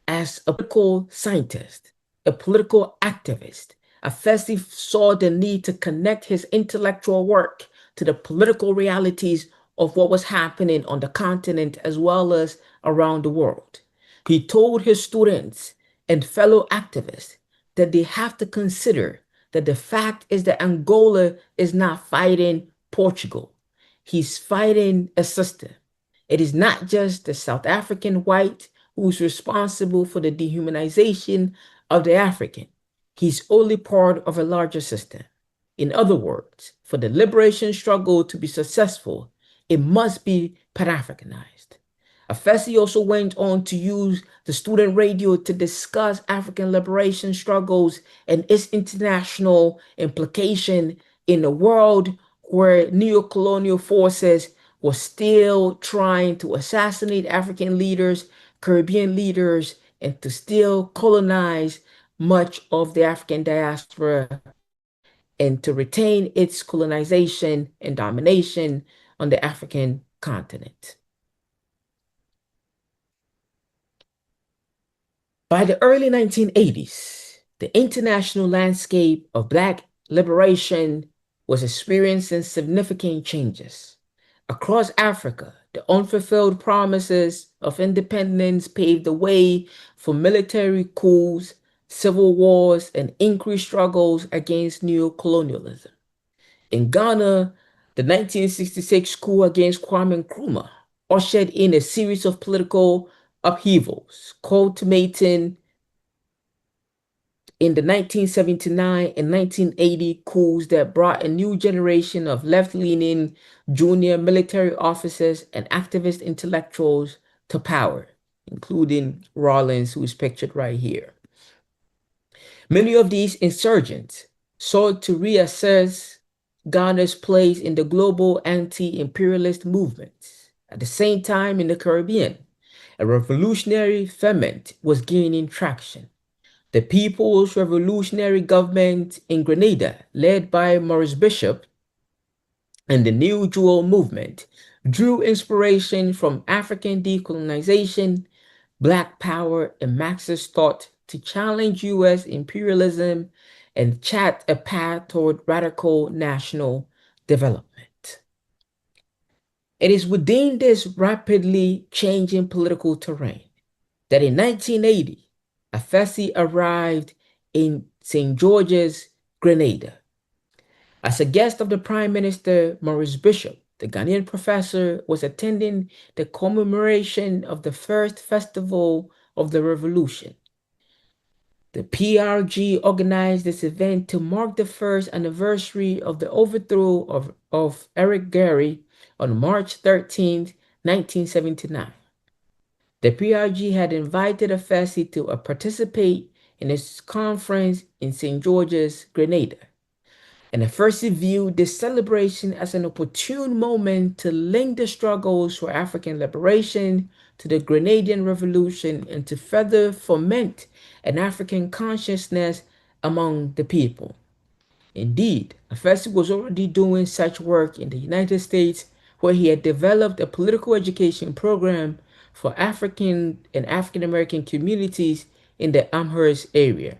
As a political scientist, a political activist, Afesi saw the need to connect his intellectual work to the political realities of what was happening on the continent as well as around the world. He told his students and fellow activists that they have to consider that the fact is that Angola is not fighting Portugal. He's fighting a system. It is not just the South African white who's responsible for the dehumanization of the African. He's only part of a larger system. In other words, for the liberation struggle to be successful, it must be Pan-Africanized. Afesi also went on to use the student radio to discuss African liberation struggles and its international implication in a world where neocolonial forces were still trying to assassinate African leaders, Caribbean leaders, and to still colonize much of the African diaspora and to retain its colonization and domination on the African continent. By the early 1980s, the international landscape of Black liberation was experiencing significant changes. Across Africa, the unfulfilled promises of independence paved the way for military coups, civil wars, and increased struggles against neocolonialism. In Ghana, the 1966 coup against Kwame Nkrumah ushered in a series of political upheavals, culminating in the 1979 and 1980 coups that brought a new generation of left-leaning junior military officers and activist intellectuals to power, including Rawlings, who is pictured right here. Many of these insurgents sought to reassess Ghana's place in the global anti-imperialist movements. At the same time, in the Caribbean, a revolutionary ferment was gaining traction. The People's Revolutionary Government in Grenada, led by Maurice Bishop, and the New Jewel movement drew inspiration from African decolonization, Black power, and Marxist thought to challenge U.S. imperialism and chart a path toward radical national development. It is within this rapidly changing political terrain that in 1980, Afesi arrived in St. George's, Grenada. As a guest of the Prime Minister Maurice Bishop, the Ghanaian professor was attending the commemoration of the first festival of the revolution. The PRG organized this event to mark the first anniversary of the overthrow of Eric Gary on March 13, 1979. The PRG had invited Afesi to participate in its conference in St. George's, Grenada. And Afesi viewed this celebration as an opportune moment to link the struggles for African liberation to the Grenadian Revolution and to further foment an African consciousness among the people. Indeed, Afesi was already doing such work in the United States, where he had developed a political education program for African and African American communities in the Amherst area.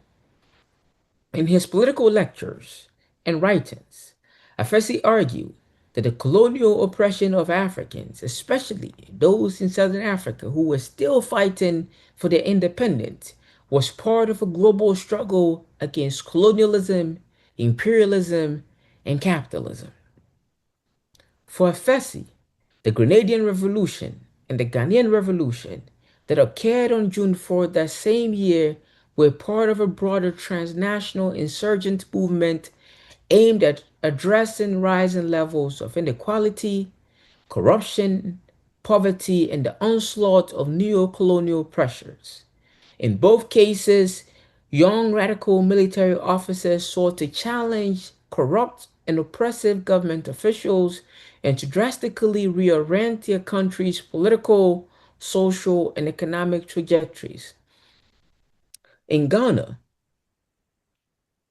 In his political lectures and writings, Afesi argued that the colonial oppression of Africans, especially those in Southern Africa who were still fighting for their independence, was part of a global struggle against colonialism, imperialism, and capitalism. For Afesi, the Grenadian Revolution and the Ghanaian Revolution that occurred on June 4th that same year were part of a broader transnational insurgent movement aimed at addressing rising levels of inequality, corruption, poverty, and the onslaught of neo-colonial pressures. In both cases, young radical military officers sought to challenge corrupt and oppressive government officials and to drastically reorient their country's political, social, and economic trajectories. In Ghana,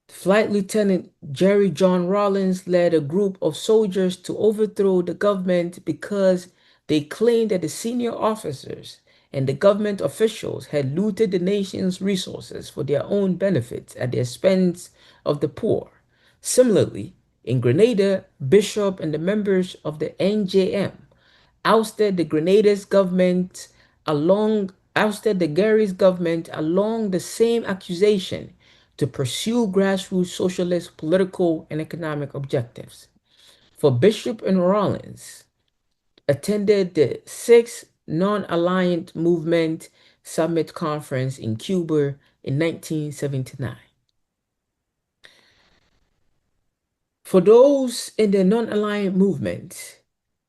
Flight Lieutenant Jerry John Rawlins led a group of soldiers to overthrow the government because they claimed that the senior officers and the government officials had looted the nation's resources for their own benefits at the expense of the poor. Similarly, in Grenada, Bishop and the members of the NJM ousted the Grenada's government ousted the Gary's government along the same accusation to pursue grassroots socialist political and economic objectives. For Bishop and Rawlins attended the Sixth Non-Aligned Movement Summit Conference in Cuba in 1979. For those in the non-aligned movement,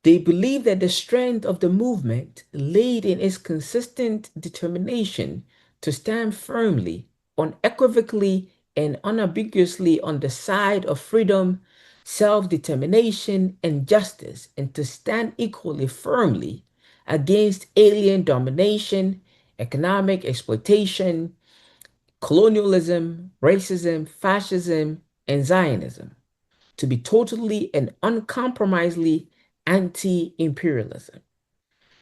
they believed that the strength of the movement laid in its consistent determination to stand firmly, unequivocally, and unambiguously on the side of freedom, self-determination, and justice, and to stand equally firmly against alien domination, economic exploitation, colonialism, racism, fascism, and Zionism, to be totally and uncompromisingly anti-imperialism.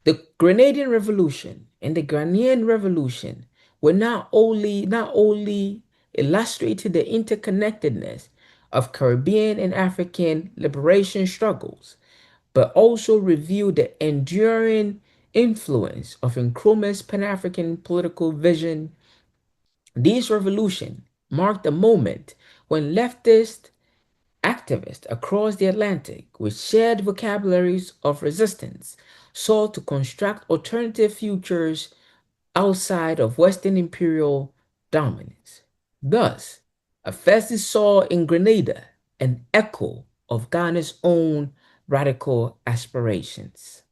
The Grenadian Revolution and the Ghanaian Revolution were not only illustrated the interconnectedness of Caribbean and African liberation struggles, but also revealed the enduring influence of Nkrumah's Pan-African political vision. These revolutions marked a moment when leftist activists across the Atlantic with shared vocabularies of resistance sought to construct alternative futures outside of Western imperial dominance. Thus, Afesi saw in Grenada an echo of Ghana's own radical aspirations.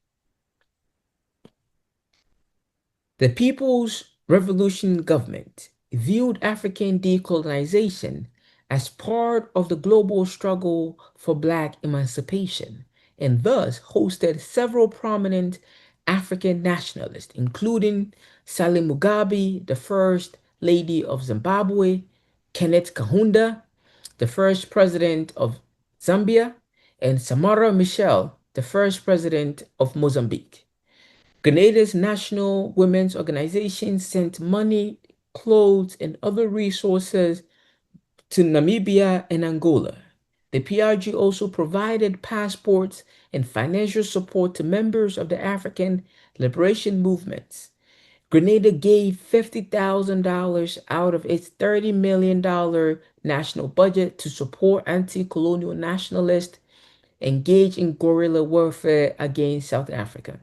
The People's Revolution Government viewed African decolonization as part of the global struggle for Black emancipation, and thus hosted several prominent African nationalists, including Sally Mugabe, the First Lady of Zimbabwe, Kenneth Kaunda, the first president of Zambia, and Samora Machel, the first president of Mozambique. Grenada's National Women's Organization sent money, clothes, and other resources to Namibia and Angola. The PRG also provided passports and financial support to members of the African liberation movements. Grenada gave $50,000 out of its $30 million national budget to support anti-colonial nationalists engaged in guerrilla warfare against South Africa.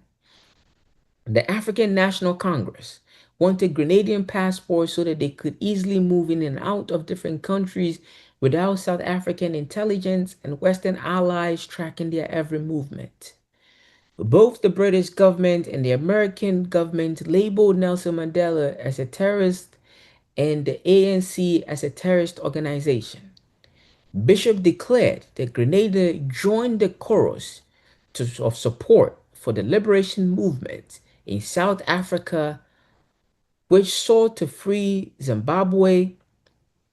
The African National Congress wanted Grenadian passports so that they could easily move in and out of different countries without South African intelligence and Western allies tracking their every movement. Both the British government and the American government labeled Nelson Mandela as a terrorist and the ANC as a terrorist organization. Bishop declared that Grenada joined the chorus of support for the liberation movement in South Africa, which sought to free Zimbabwe,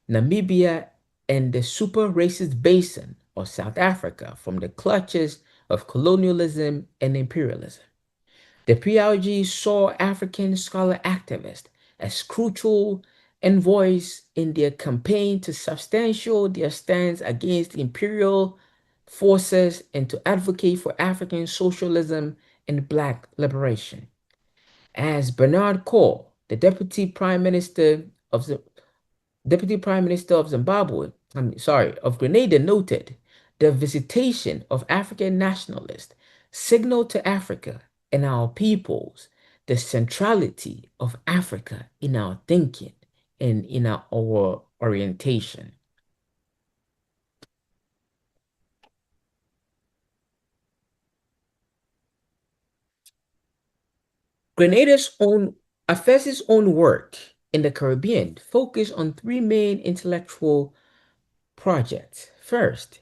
Namibia, and the super racist basin of South Africa from the clutches of colonialism and imperialism. The PLG saw African scholar activists as crucial envoys in their campaign to substantiate their stance against imperial forces and to advocate for African socialism and Black liberation. As Bernard Cole, the Deputy Prime Minister of of Grenada noted, the visitation of African nationalists signaled to Africa and our peoples the centrality of Africa in our thinking and in our orientation. Afesi's own work in the Caribbean focused on three main intellectual projects. First,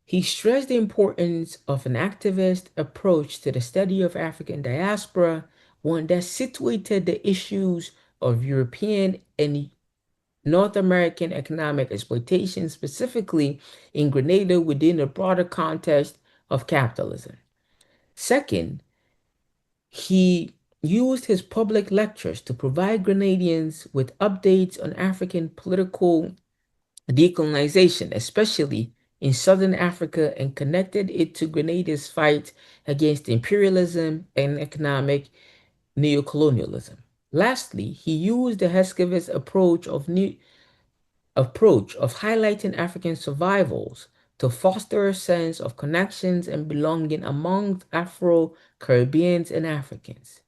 he stressed the importance of an activist approach to the study of African diaspora, one that situated the issues of European and North American economic exploitation, specifically in Grenada, within the broader context of capitalism. Second, he used his public lectures to provide Grenadians with updates on African political decolonization, especially in Southern Africa, and connected it to Grenada's fight against imperialism and economic neocolonialism. Lastly, he used the Heskevitz approach of highlighting African survivals to foster a sense of connections and belonging among Afro-Caribbeans and Africans.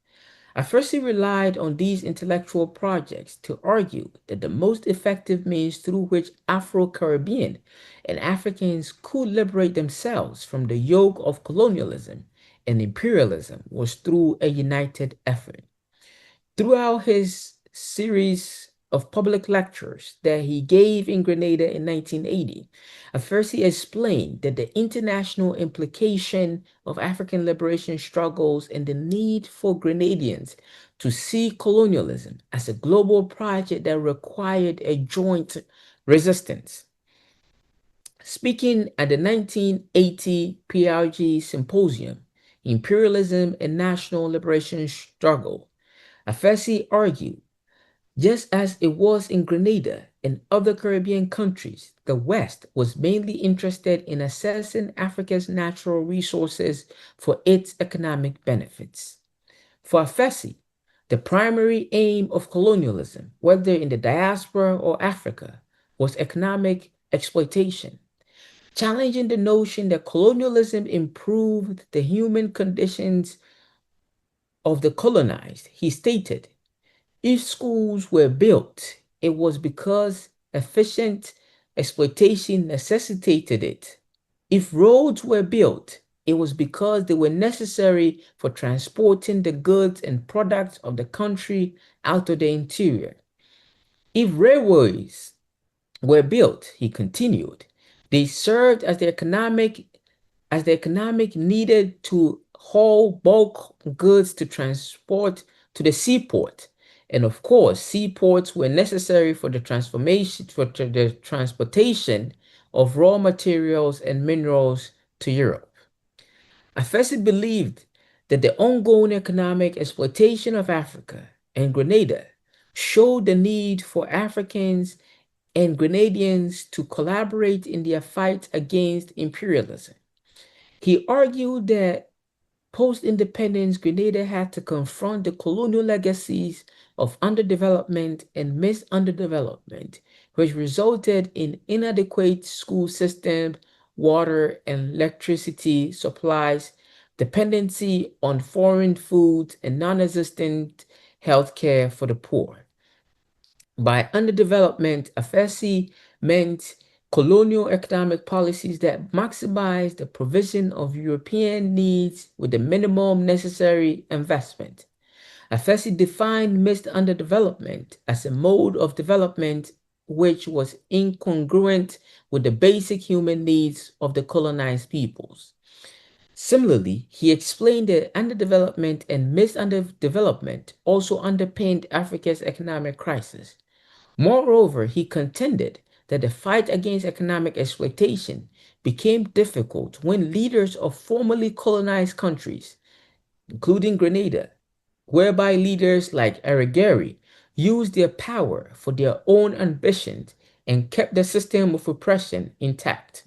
I firstly relied on these intellectual projects to argue that the most effective means through which Afro-Caribbean and Africans could liberate themselves from the yoke of colonialism and imperialism was through a united effort. Throughout his series of public lectures that he gave in Grenada in 1980, Afersi explained that the international implication of African liberation struggles and the need for Grenadians to see colonialism as a global project that required a joint resistance. Speaking at the 1980 PRG Symposium, Imperialism and National Liberation Struggle, Afersi argued, just as it was in Grenada and other Caribbean countries, the West was mainly interested in assessing Africa's natural resources for its economic benefits. For Afersi, the primary aim of colonialism, whether in the diaspora or Africa, was economic exploitation, challenging the notion that colonialism improved the human conditions of the colonized. He stated, if schools were built, it was because efficient exploitation necessitated it. If roads were built, it was because they were necessary for transporting the goods and products of the country out of the interior. If railways were built, he continued, they served as the economic needed to haul bulk goods to transport to the seaport. And of course, seaports were necessary for the transportation of raw materials and minerals to Europe. Afersi believed that the ongoing economic exploitation of Africa and Grenada showed the need for Africans and Grenadians to collaborate in their fight against imperialism. He argued that post-independence, Grenada had to confront the colonial legacies of underdevelopment and misunderdevelopment, which resulted in inadequate school systems, water and electricity supplies, dependency on foreign foods, and non-existent health care for the poor. By underdevelopment, Afersi meant colonial economic policies that maximize the provision of European needs with the minimum necessary investment. Afersi defined mixed underdevelopment as a mode of development which was incongruent with the basic human needs of the colonized peoples. Similarly, he explained that underdevelopment and mixed underdevelopment also underpinned Africa's economic crisis. Moreover, he contended that the fight against economic exploitation became difficult when leaders of formerly colonized countries, including Grenada, whereby leaders like Arigari used their power for their own ambitions and kept the system of oppression intact.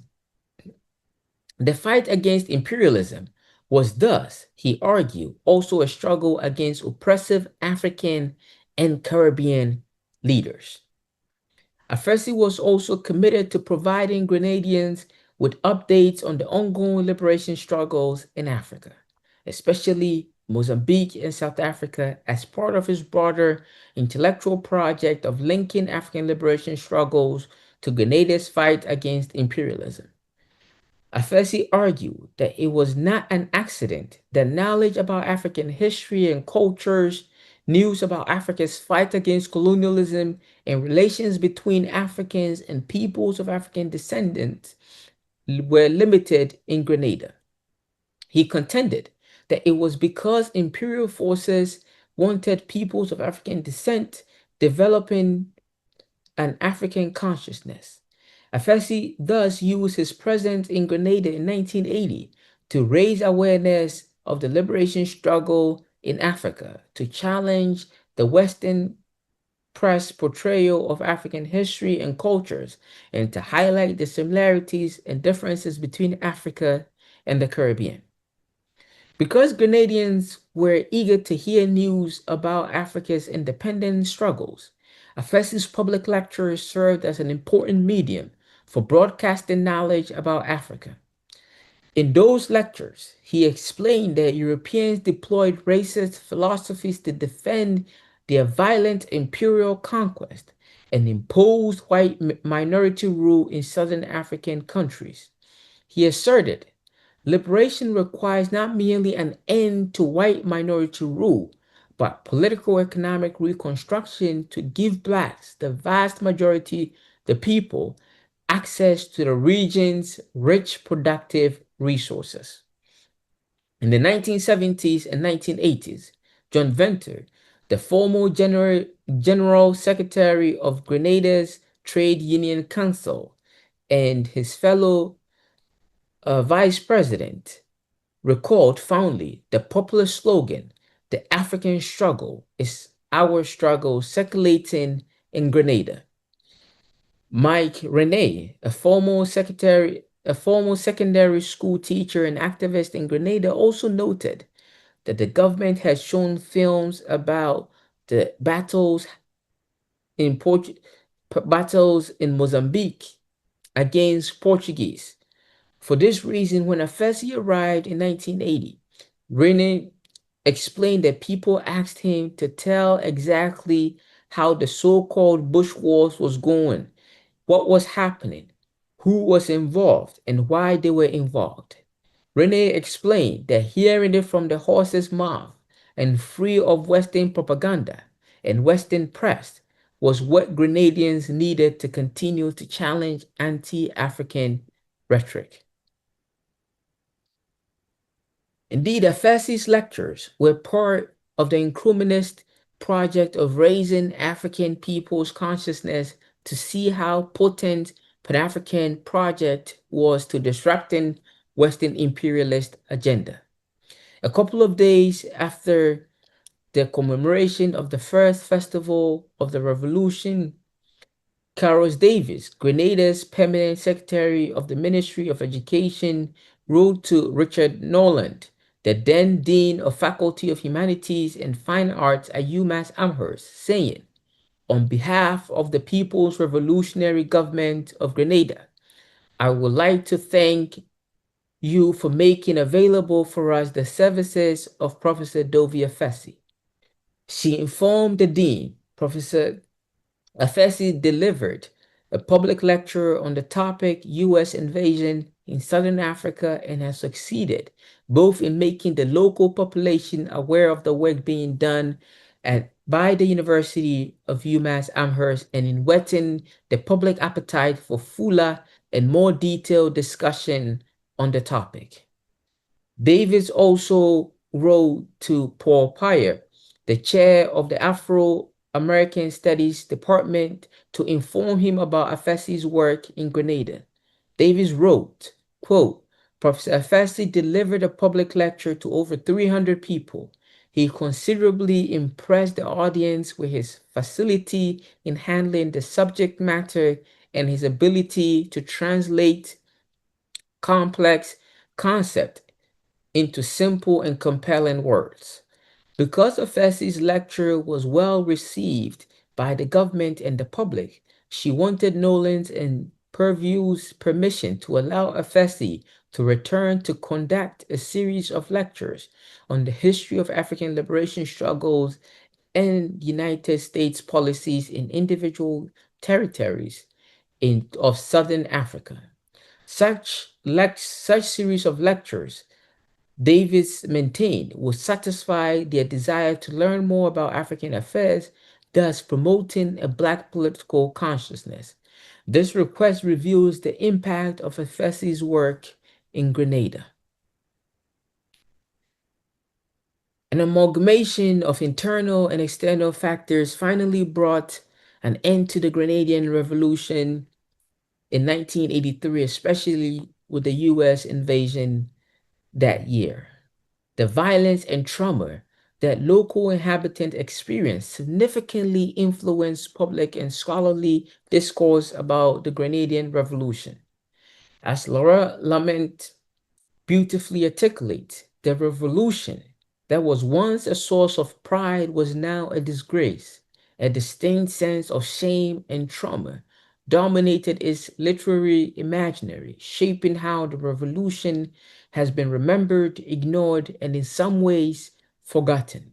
The fight against imperialism was thus, he argued, also a struggle against oppressive African and Caribbean leaders. Afesi was also committed to providing Grenadians with updates on the ongoing liberation struggles in Africa, especially Mozambique and South Africa, as part of his broader intellectual project of linking African liberation struggles to Grenada's fight against imperialism. Afesi argued that it was not an accident that knowledge about African history and cultures, news about Africa's fight against colonialism, and relations between Africans and peoples of African descendants were limited in Grenada. He contended that it was because imperial forces wanted peoples of African descent developing an African consciousness. Afesi thus used his presence in Grenada in 1980 to raise awareness of the liberation struggle in Africa, to challenge the Western press portrayal of African history and cultures, and to highlight the similarities and differences between Africa and the Caribbean. Because Grenadians were eager to hear news about Africa's independence struggles, Afesi's public lectures served as an important medium for broadcasting knowledge about Africa. In those lectures, he explained that Europeans deployed racist philosophies to defend their violent imperial conquest and imposed white minority rule in southern African countries. He asserted liberation requires not merely an end to white minority rule, but political economic reconstruction to give blacks, the vast majority, the people, access to the region's rich productive resources. In the 1970s and 1980s, John Venter, the former General Secretary of Grenada's Trade Union Council, and his fellow Vice President, recalled fondly the popular slogan, "The African struggle is our struggle," circulating in Grenada. Mike Renee, a former secondary school teacher and activist in Grenada, also noted that the government has shown films about the battles in Mozambique against Portuguese. For this reason, when Afesi arrived in 1980, Renee explained that people asked him to tell exactly how the so-called Bush Wars was going, what was happening, who was involved, and why they were involved. Renee explained that hearing it from the horse's mouth and free of Western propaganda and Western press was what Grenadians needed to continue to challenge anti-African rhetoric. Indeed, Afesi's lectures were part of the inclusionist project of raising African people's consciousness to see how potent Pan-African project was to disrupting Western imperialist agenda. A couple of days after the commemoration of the first festival of the revolution, Carlos Davis, Grenada's permanent secretary of the Ministry of Education, wrote to Richard Norland, the then Dean of Faculty of Humanities and Fine Arts at UMass Amherst, saying, "On behalf of the People's Revolutionary Government of Grenada, I would like to thank you for making available for us the services of Professor Dovia Afesi." She informed the Dean, Professor Afesi delivered a public lecture on the topic U.S. invasion in Southern Africa and has succeeded both in making the local population aware of the work being done by the University of UMass Amherst and in whetting the public appetite for fuller and more detailed discussion on the topic. Davis also wrote to Paul Pryor, the chair of the Afro American Studies Department to inform him about Afesi's work in Grenada. Davis wrote, quote, Professor Afesi delivered a public lecture to over 300 people. He considerably impressed the audience with his facility in handling the subject matter and his ability to translate complex concepts into simple and compelling words. Because Afesi's lecture was well received by the government and the public, she wanted Nolan's and Purview's permission to allow Afesi to return to conduct a series of lectures on the history of African liberation struggles and United States policies in individual territories of Southern Africa. Such series of lectures Davis maintained would satisfy their desire to learn more about African affairs, thus promoting a Black political consciousness. This request reveals the impact of Afesi's work in Grenada. An amalgamation of internal and external factors finally brought an end to the Grenadian Revolution in 1983, especially with the US invasion that year. The violence and trauma that local inhabitants experienced significantly influenced public and scholarly discourse about the Grenadian Revolution. As Laura Lament beautifully articulates, the revolution that was once a source of pride was now a disgrace. A distinct sense of shame and trauma dominated its literary imaginary, shaping how the revolution has been remembered, ignored, and in some ways forgotten.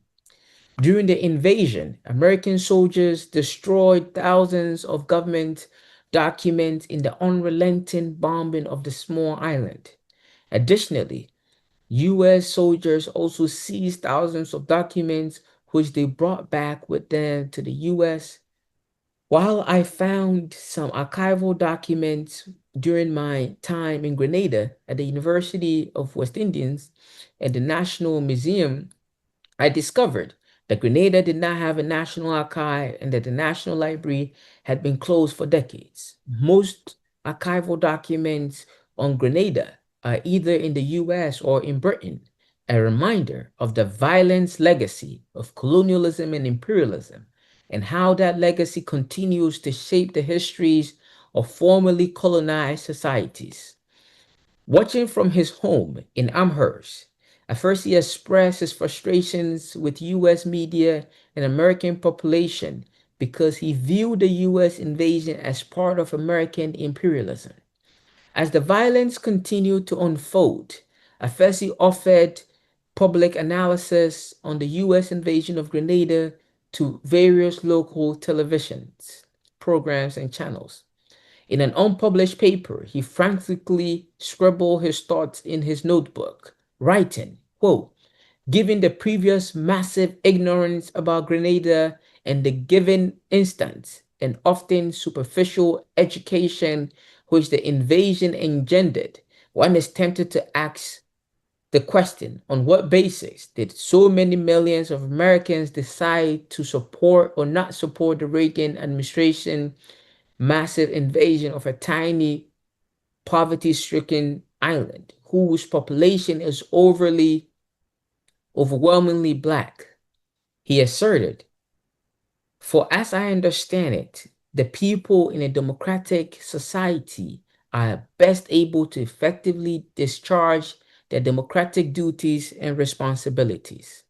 During the invasion, American soldiers destroyed thousands of government documents in the unrelenting bombing of the small island. Additionally, US soldiers also seized thousands of documents which they brought back with them to the US. While I found some archival documents during my time in Grenada at the University of West Indies and the National Museum, I discovered that Grenada did not have a national archive and that the National Library had been closed for decades. Most archival documents on Grenada are either in the US or in Britain, a reminder of the violent legacy of colonialism and imperialism and how that legacy continues to shape the histories of formerly colonized societies. Watching from his home in Amherst, at first he expressed his frustrations with US media and American population because he viewed the US invasion as part of American imperialism. As the violence continued to unfold, Afesi offered public analysis on the US invasion of Grenada to various local televisions, programs, and channels. In an unpublished paper, he frantically scribbled his thoughts in his notebook, writing, quote, given the previous massive ignorance about Grenada and the given instance and often superficial education which the invasion engendered, one is tempted to ask the question, on what basis did so many millions of Americans decide to support or not support the Reagan administration massive invasion of a tiny poverty-stricken island whose population is overwhelmingly Black? He asserted, for as I understand it, the people in a democratic society are best able to effectively discharge their democratic duties and responsibilities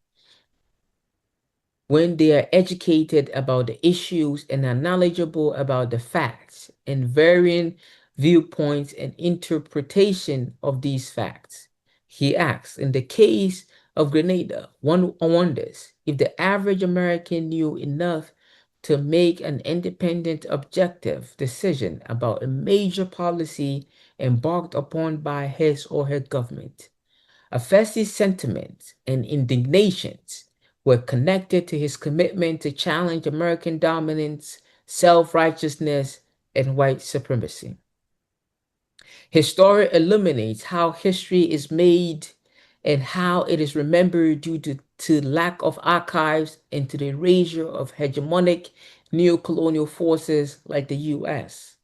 when they are educated about the issues and are knowledgeable about the facts and varying viewpoints and interpretation of these facts. He asks, in the case of Grenada, one wonders if the average American knew enough to make an independent, objective decision about a major policy embarked upon by his or her government. Afesi's sentiments and indignations were connected to his commitment to challenge American dominance, self-righteousness, and white supremacy. His story illuminates how history is made and how it is remembered due to lack of archives and to the erasure of hegemonic neocolonial forces like the US.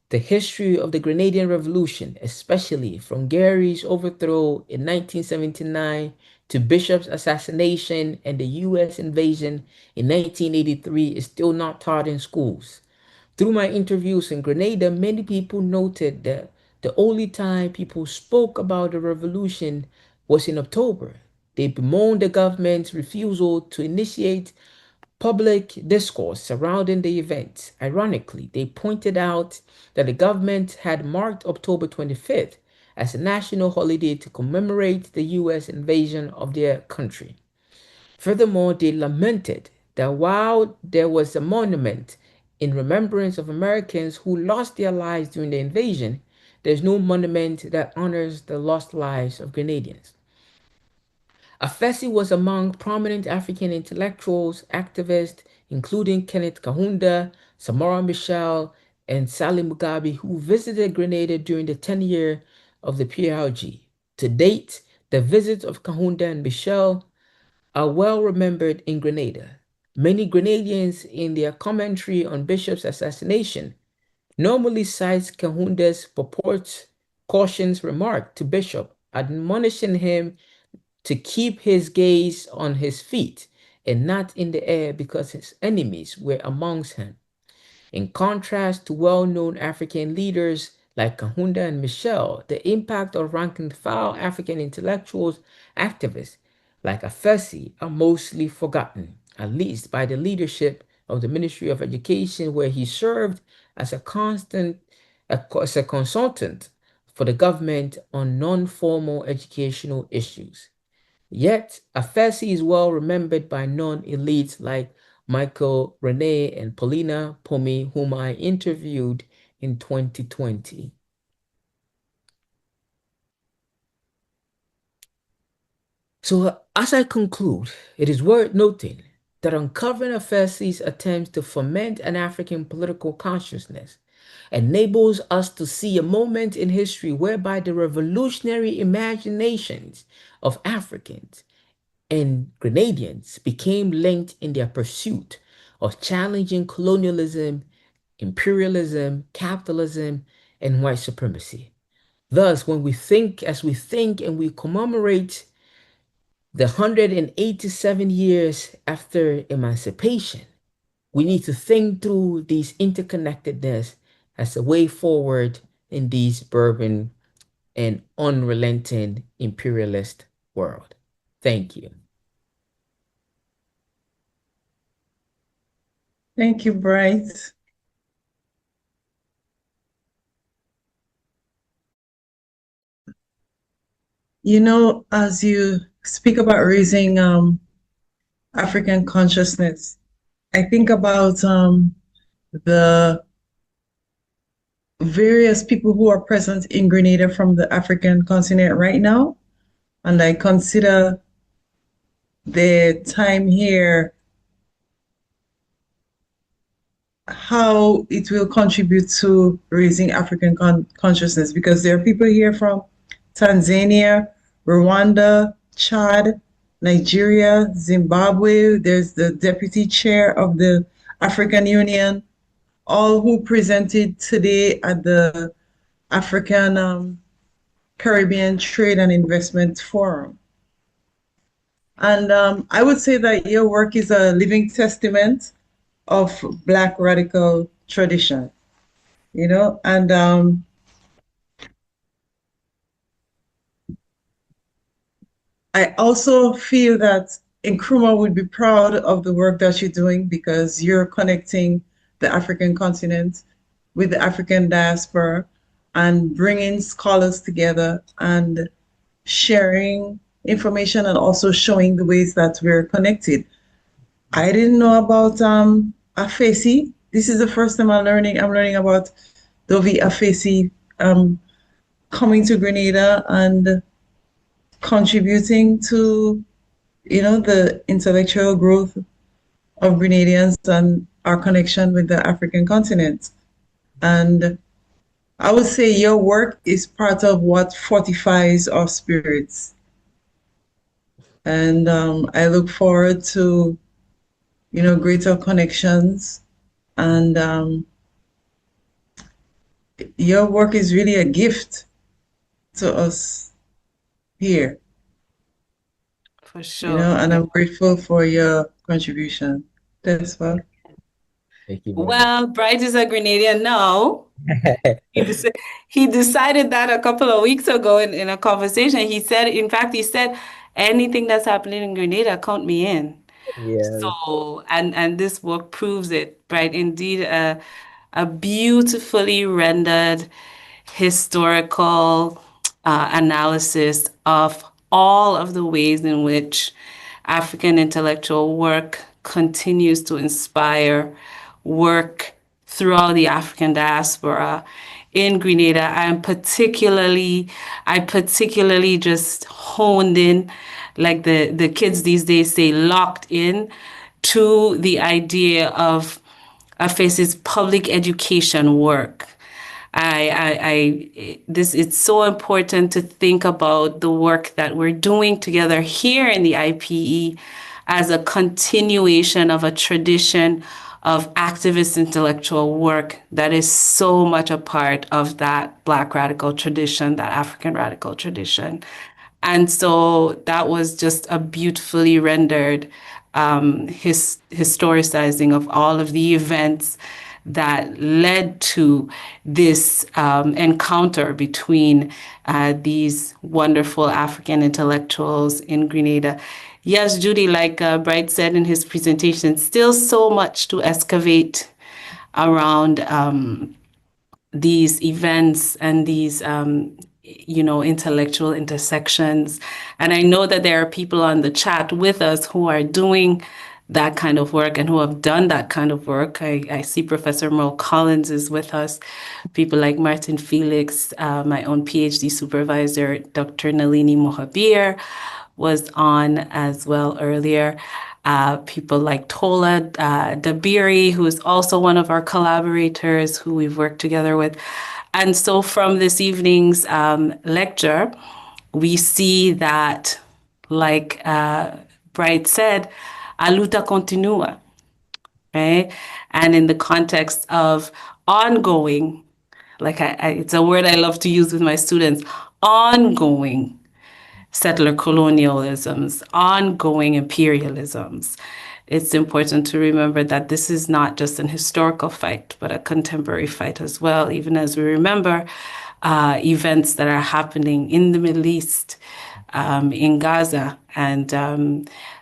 The history of the Grenadian Revolution, especially from Gary's overthrow in 1979 to Bishop's assassination and the US invasion in 1983, is still not taught in schools. Through my interviews in Grenada, many people noted that the only time people spoke about the revolution was in October. They bemoaned the government's refusal to initiate public discourse surrounding the event. Ironically, they pointed out that the government had marked October 25th as a national holiday to commemorate the US invasion of their country. Furthermore, they lamented that while there was a monument in remembrance of Americans who lost their lives during the invasion, there's no monument that honors the lost lives of Grenadians. Afesi was among prominent African intellectuals, activists, including Kenneth Kaunda, Samora Michel, and Sally Mugabe, who visited Grenada during the tenure of the PRG. To date, the visits of Kaunda and Michel are well remembered in Grenada. Many Grenadians, in their commentary on Bishop's assassination, normally cites Kahunda's purports cautions remark to Bishop, admonishing him to keep his gaze on his feet and not in the air because his enemies were amongst him. In contrast to well-known African leaders like Kahunda and Michel, the impact of rank-and-file African intellectuals, activists like Afesi are mostly forgotten, at least by the leadership of the Ministry of Education, where he served as a consultant for the government on non-formal educational issues. Yet, Afesi is well remembered by non-elites like Michael Rene and Paulina Pomi, whom I interviewed in 2020. So, as I conclude, it is worth noting that uncovering Afesi's attempts to foment an African political consciousness enables us to see a moment in history whereby the revolutionary imaginations of Africans and Grenadians became linked in their pursuit of challenging colonialism, imperialism, capitalism, and white supremacy. Thus, when we think as we think and we commemorate the 187 years after emancipation, we need to think through these interconnectedness as a way forward in this bourbon and unrelenting imperialist world. Thank you. Thank you, Bright. You know, as you speak about raising African consciousness, I think about the various people who are present in Grenada from the African continent right now, and I consider their time here, how it will contribute to raising African consciousness, because there are people here from Tanzania, Rwanda, Chad, Nigeria, Zimbabwe. There's the deputy chair of the African Union, all who presented today at the African Caribbean Trade and Investment Forum. And I would say that your work is a living testament of Black radical tradition, you know, and I also feel that Nkrumah would be proud of the work that you're doing, because you're connecting the African continent with the African diaspora and bringing scholars together and sharing information and also showing the ways that we're connected. I didn't know about Afesi. This is the first time I'm learning about Dovi Afesi coming to Grenada and contributing to, you know, the intellectual growth of Grenadians and our connection with the African continent. And I would say your work is part of what fortifies our spirits. And I look forward to, greater connections. And your work is really a gift to us here, For sure. and I'm grateful for your contribution. Thanks, Bob. Thank you very much. Well, Bright is a Grenadian now. He, dec- he decided that a couple of weeks ago in a conversation. He said, in fact, he said, anything that's happening in Grenada, count me in. Yeah. So, and this book proves it, right? Indeed, a beautifully rendered historical analysis of all of the ways in which African intellectual work continues to inspire work throughout the African diaspora in Grenada. I particularly just honed in, like the kids these days say, locked in to the idea of FACE's public education work. It's so important to think about the work that we're doing together here in the IPE as a continuation of a tradition of activist intellectual work that is so much a part of that Black radical tradition, that African radical tradition. And so that was just a beautifully rendered historicizing of all of the events that led to this encounter between these wonderful African intellectuals in Grenada. Yes, Judy, like Bright said in his presentation, still so much to excavate around these events and these intellectual intersections. And I know that there are people on the chat with us who are doing that kind of work and who have done that kind of work. I see Professor Merle Collins is with us, people like Martin Felix, my own PhD supervisor, Dr. Nalini Mohabir was on as well earlier. People like Tola Dabiri, who is also one of our collaborators who we've worked together with. And so from this evening's lecture, we see that, like Bright said, a luta continua, right? And in the context of ongoing, like it's a word I love to use with my students, ongoing settler colonialisms, ongoing imperialisms. It's important to remember that this is not just an historical fight, but a contemporary fight as well, even as we remember events that are happening in the Middle East, in Gaza. And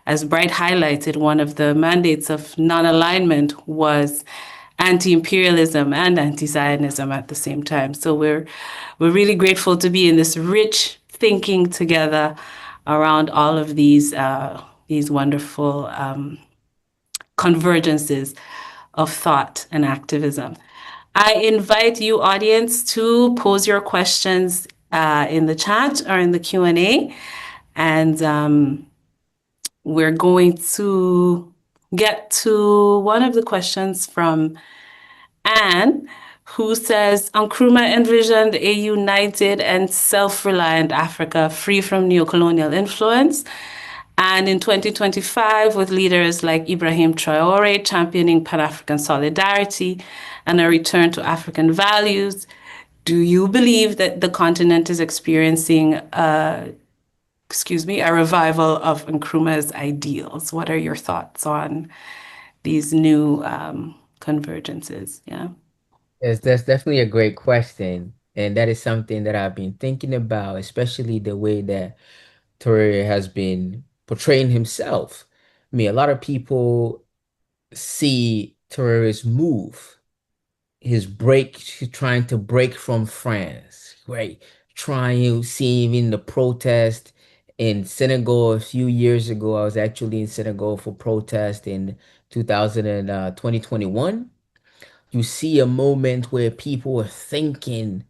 as Bright highlighted, one of the mandates of non-alignment was anti-imperialism and anti-Zionism at the same time. So we're really grateful to be in this rich thinking together around all of these wonderful convergences of thought and activism. I invite you, audience, to pose your questions in the chat or in the Q&A, and we're going to get to one of the questions from Anne, who says, Nkrumah envisioned a united and self-reliant Africa free from neocolonial influence. And in 2025, with leaders like Ibrahim Traore championing Pan-African solidarity and a return to African values, do you believe that the continent is experiencing a revival of Nkrumah's ideals? What are your thoughts on these new convergences? Yeah. Yes, that's definitely a great question. And that is something that I've been thinking about, especially the way that Traore has been portraying himself. I mean, a lot of people see Traore's move, his trying to break from France, right? Seeing in the protest in Senegal a few years ago. I was actually in Senegal for protest in 2021. You see a moment where people are thinking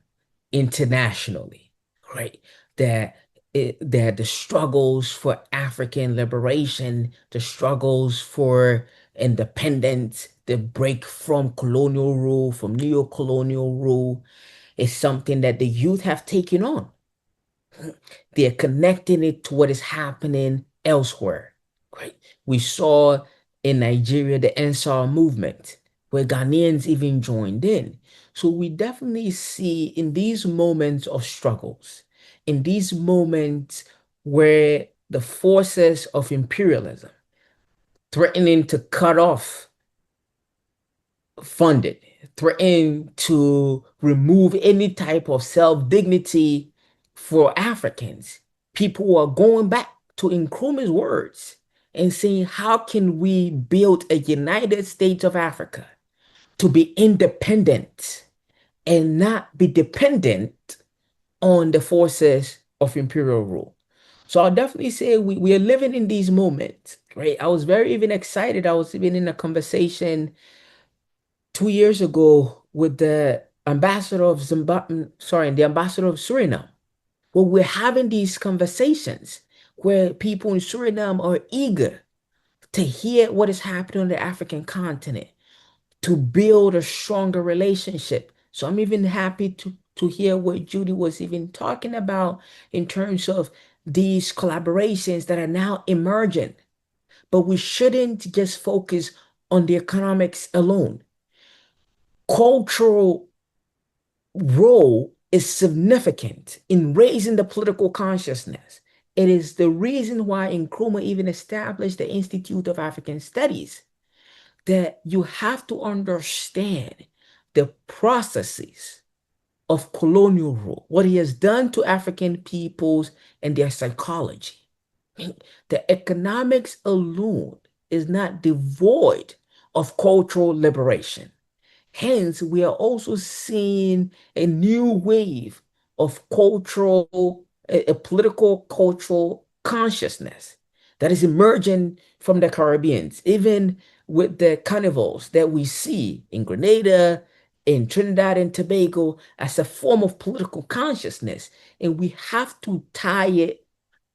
internationally, right? That the struggles for African liberation, the struggles for independence, the break from colonial rule, from neo-colonial rule, is something that the youth have taken on. They're connecting it to what is happening elsewhere. Right? We saw in Nigeria the Ansar movement, where Ghanaians even joined in. So we definitely see in these moments of struggles, in these moments where the forces of imperialism threatening to cut off funded, threatening to remove any type of self-dignity for Africans, people are going back to Nkrumah's words and saying, how can we build a United States of Africa to be independent and not be dependent on the forces of imperial rule? So I'll definitely say we are living in these moments, right? I was very even excited. I was even in a conversation 2 years ago with the ambassador of Zimbabwe, sorry, the ambassador of Suriname. Well, we're having these conversations where people in Suriname are eager to hear what is happening on the African continent, to build a stronger relationship. So I'm even happy to hear what Judy was even talking about in terms of these collaborations that are now emerging. But we shouldn't just focus on the economics alone. Cultural role is significant in raising the political consciousness. It is the reason why Nkrumah even established the Institute of African Studies, that you have to understand the processes of colonial rule, what he has done to African peoples and their psychology. The economics alone is not devoid of cultural liberation. Hence, we are also seeing a new wave of a political cultural consciousness that is emerging from the Caribbean, even with the carnivals that we see in Grenada, in Trinidad and Tobago, as a form of political consciousness. And we have to tie it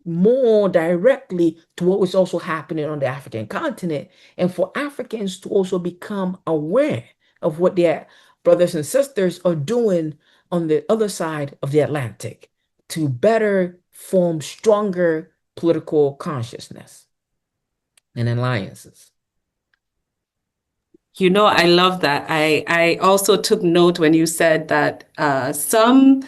more directly to what was also happening on the African continent, and for Africans to also become aware of what their brothers and sisters are doing on the other side of the Atlantic to better form stronger political consciousness and alliances. You know, I love that. I also took note when you said that some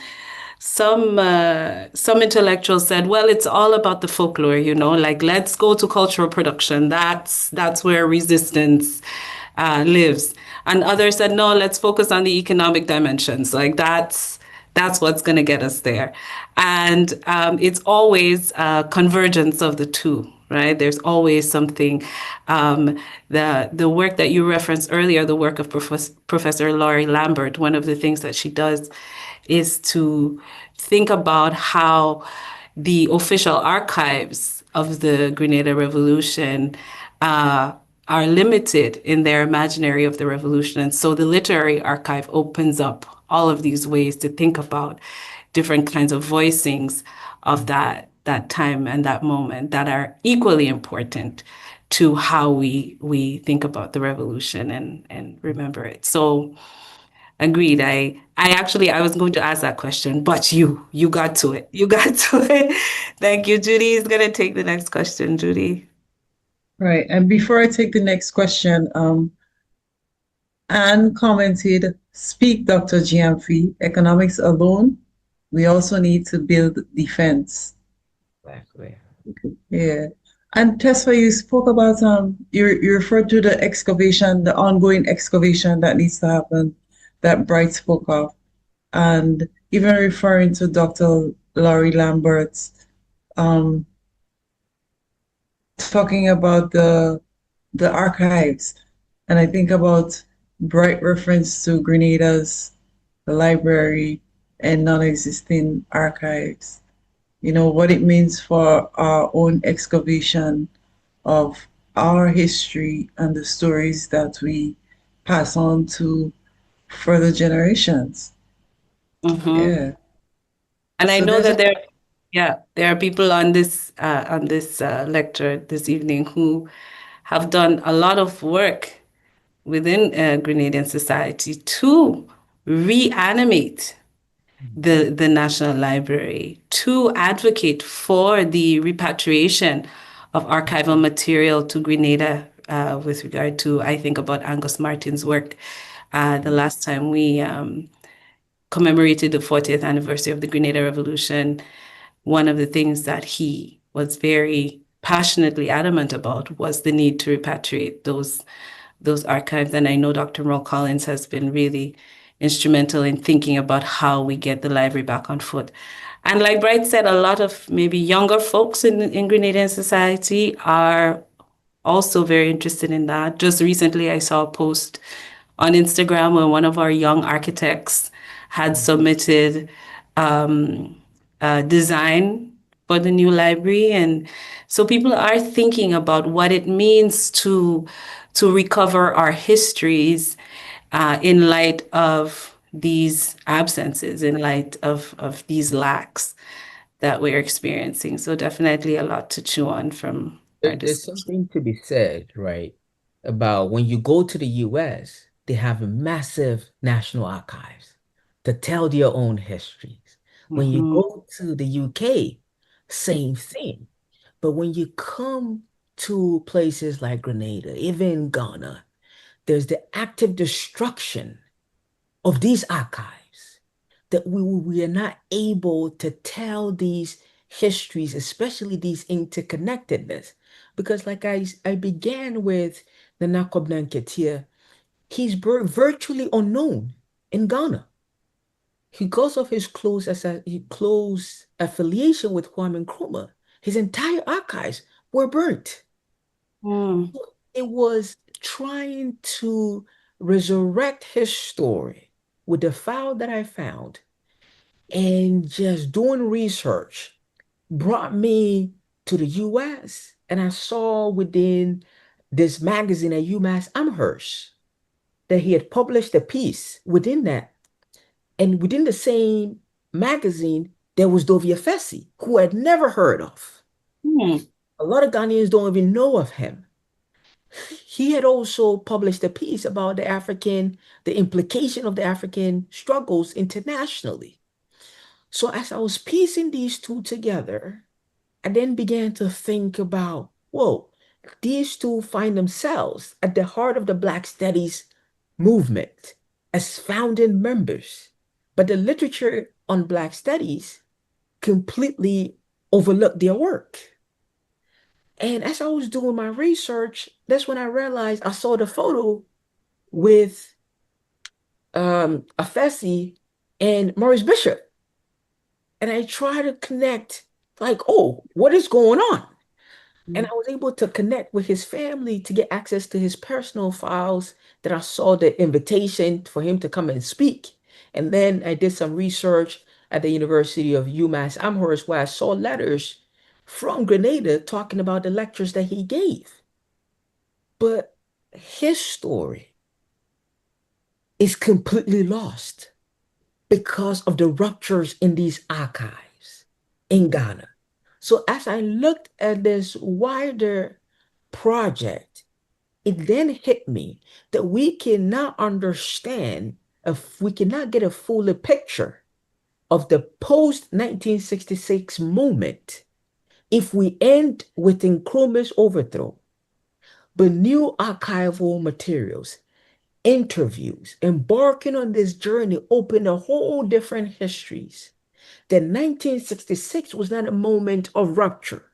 intellectuals said, well, it's all about the folklore, you know, like let's go to cultural production. That's where resistance lives. And others said, no, let's focus on the economic dimensions. Like that's what's going to get us there. And it's always a convergence of the two, right? There's always something. The work that you referenced earlier, the work of Professor Laurie Lambert, one of the things that she does is to think about how the official archives of the Grenada Revolution are limited in their imaginary of the revolution. And so the literary archive opens up all of these ways to think about different kinds of voicings of that time and that moment that are equally important to how we think about the revolution and remember it. So agreed. I was going to ask that question, but you got to it. You got to it. Thank you. Judy is going to take the next question. Judy. Right. And before I take the next question, Anne commented, speak, Dr. Gyamfi, economics alone. We also need to build defense. Exactly. Yeah. And Tesfa, you spoke about, you referred to the excavation, the ongoing excavation that needs to happen, that Bright spoke of. And even referring to Dr. Laurie Lambert's, talking about the archives, and I think about Bright reference to Grenada's library and non-existing archives. You know, what it means for our own excavation of our history and the stories that we pass on to further generations. Mm-hmm. Yeah. And I So know there's that there are people on this lecture this evening who have done a lot of work within Grenadian society to reanimate the National Library, to advocate for the repatriation archival material to Grenada with regard to, I think about Angus Martin's work. The last time we commemorated the 40th anniversary of the Grenada Revolution, one of the things that he was very passionately adamant about was the need to repatriate those archives. And I know Dr. Merle Collins has been really instrumental in thinking about how we get the library back on foot. And like Bright said, a lot of maybe younger folks in Grenadian society are also very interested in that. Just recently, I saw a post on Instagram where one of our young architects had submitted a design for the new library. And so people are thinking about what it means to recover our histories in light of these absences, in light of these lacks that we're experiencing. So definitely a lot to chew on from our There's discussion. something to be said, right, about when you go to the US, they have massive national archives to tell their own histories. When you go to the UK, same thing. But when you come to places like Grenada, even Ghana, there's the active destruction of these archives that we are not able to tell these histories, especially these interconnectedness. Because like I began with the Nakob Nanketia, he's virtually unknown in Ghana. Because of his close affiliation with Kwame Nkrumah, his entire archives were burnt. It was trying to resurrect his story with the file that I found and just doing research brought me to the US, and I saw within this magazine at UMass Amherst that he had published a piece within that. And within the same magazine, there was Dovia Fessi, who I'd never heard of. A lot of Ghanaians don't even know of him. He had also published a piece about the implication of the African struggles internationally. So as I was piecing these two together, I then began to think about, whoa, these two find themselves at the heart of the Black Studies movement as founding members. But the literature on Black Studies completely overlooked their work. And as I was doing my research, that's when I realized I saw the photo with Afesi and Maurice Bishop. And I tried to connect, like, oh, what is going on? And I was able to connect with his family to get access to his personal files that I saw the invitation for him to come and speak. And then I did some research at the University of UMass Amherst where I saw letters from Grenada talking about the lectures that he gave. But his story is completely lost because of the ruptures in these archives in Ghana. So as I looked at this wider project, it then hit me that we cannot understand, if we cannot get a fuller picture of the post-1966 moment if we end with Nkrumah's overthrow. But new archival materials, interviews, embarking on this journey open a whole different histories. That 1966 was not a moment of rupture.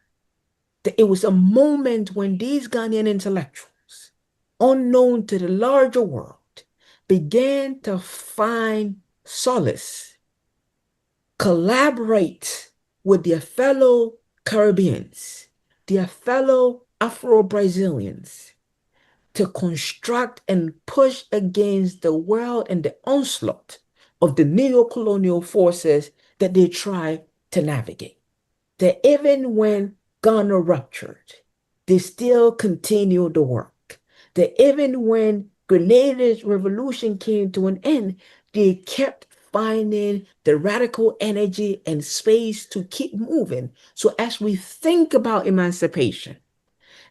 That it was a moment when these Ghanaian intellectuals, unknown to the larger world, began to find solace, collaborate with their fellow Caribbeans, their fellow Afro-Brazilians, to construct and push against the world and the onslaught of the neo-colonial forces that they try to navigate. That even when Ghana ruptured, they still continued the work. That even when Grenada's revolution came to an end, they kept finding the radical energy and space to keep moving. So as we think about emancipation,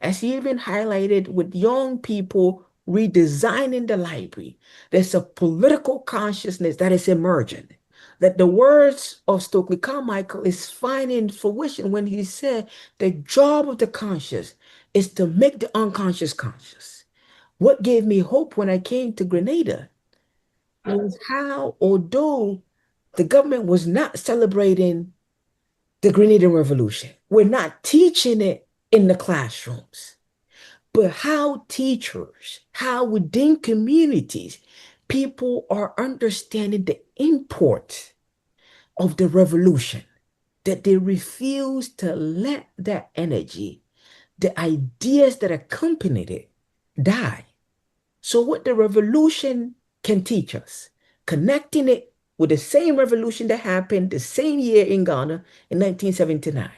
as he even highlighted with young people redesigning the library, there's a political consciousness that is emerging. that the words of Stokely Carmichael is finding fruition when he said the job of the conscious is to make the unconscious conscious. What gave me hope when I came to Grenada was how, although the government was not celebrating the Grenadian Revolution, we're not teaching it in the classrooms, but how teachers, how within communities, people are understanding the import of the revolution, that they refuse to let that energy, the ideas that accompanied it, die. So what the revolution can teach us, connecting it with the same revolution that happened the same year in Ghana in 1979,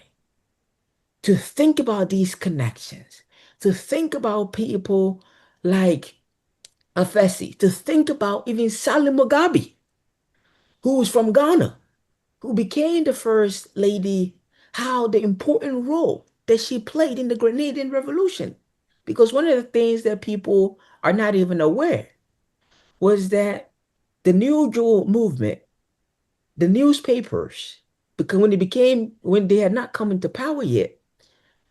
to think about these connections, to think about people like Afesi, to think about even Salim Mugabe, who was from Ghana, who became the first lady, how the important role that she played in the Grenadian Revolution. Because one of the things that people are not even aware was that the New Jewel movement, the newspapers, because when they had not come into power yet,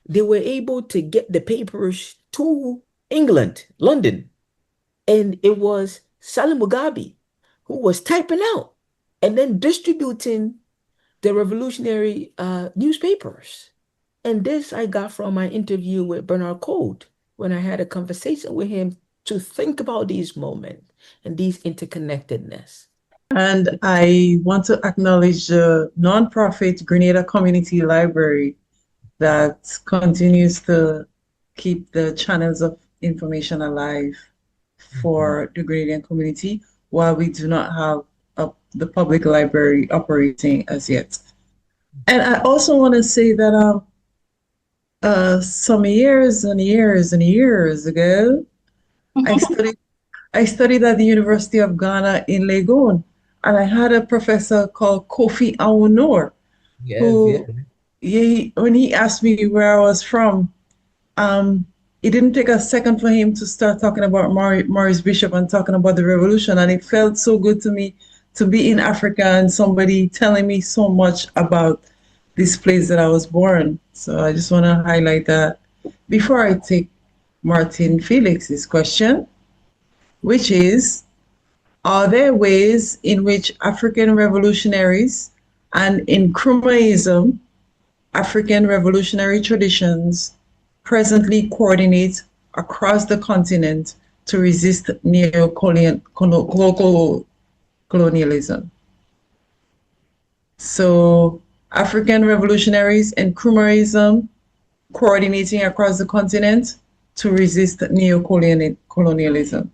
they were able to get the papers to England, London. And it was Salim Mugabe who was typing out and then distributing the revolutionary newspapers. And this I got from my interview with Bernard Code when I had a conversation with him to think about these moments and these interconnectedness. And I want to acknowledge the nonprofit Grenada Community Library that continues to keep the channels of information alive for the Grenadian community while we do not have the public library operating as yet. And I also want to say that some years and years and years ago, I studied at the University of Ghana in Legon, and I had a professor called Kofi Awonor, who when he asked me where I was from, it didn't take a second for him to start talking about Maurice Bishop and talking about the revolution. And it felt so good to me to be in Africa and somebody telling me so much about this place that I was born. So I just want to highlight that before I take Martin Felix's question, which is, are there ways in which African revolutionaries and in Nkrumahism, African revolutionary traditions presently coordinate across the continent to resist neo-colonialism? So African revolutionaries and Nkrumahism coordinating across the continent to resist neo-colonialism.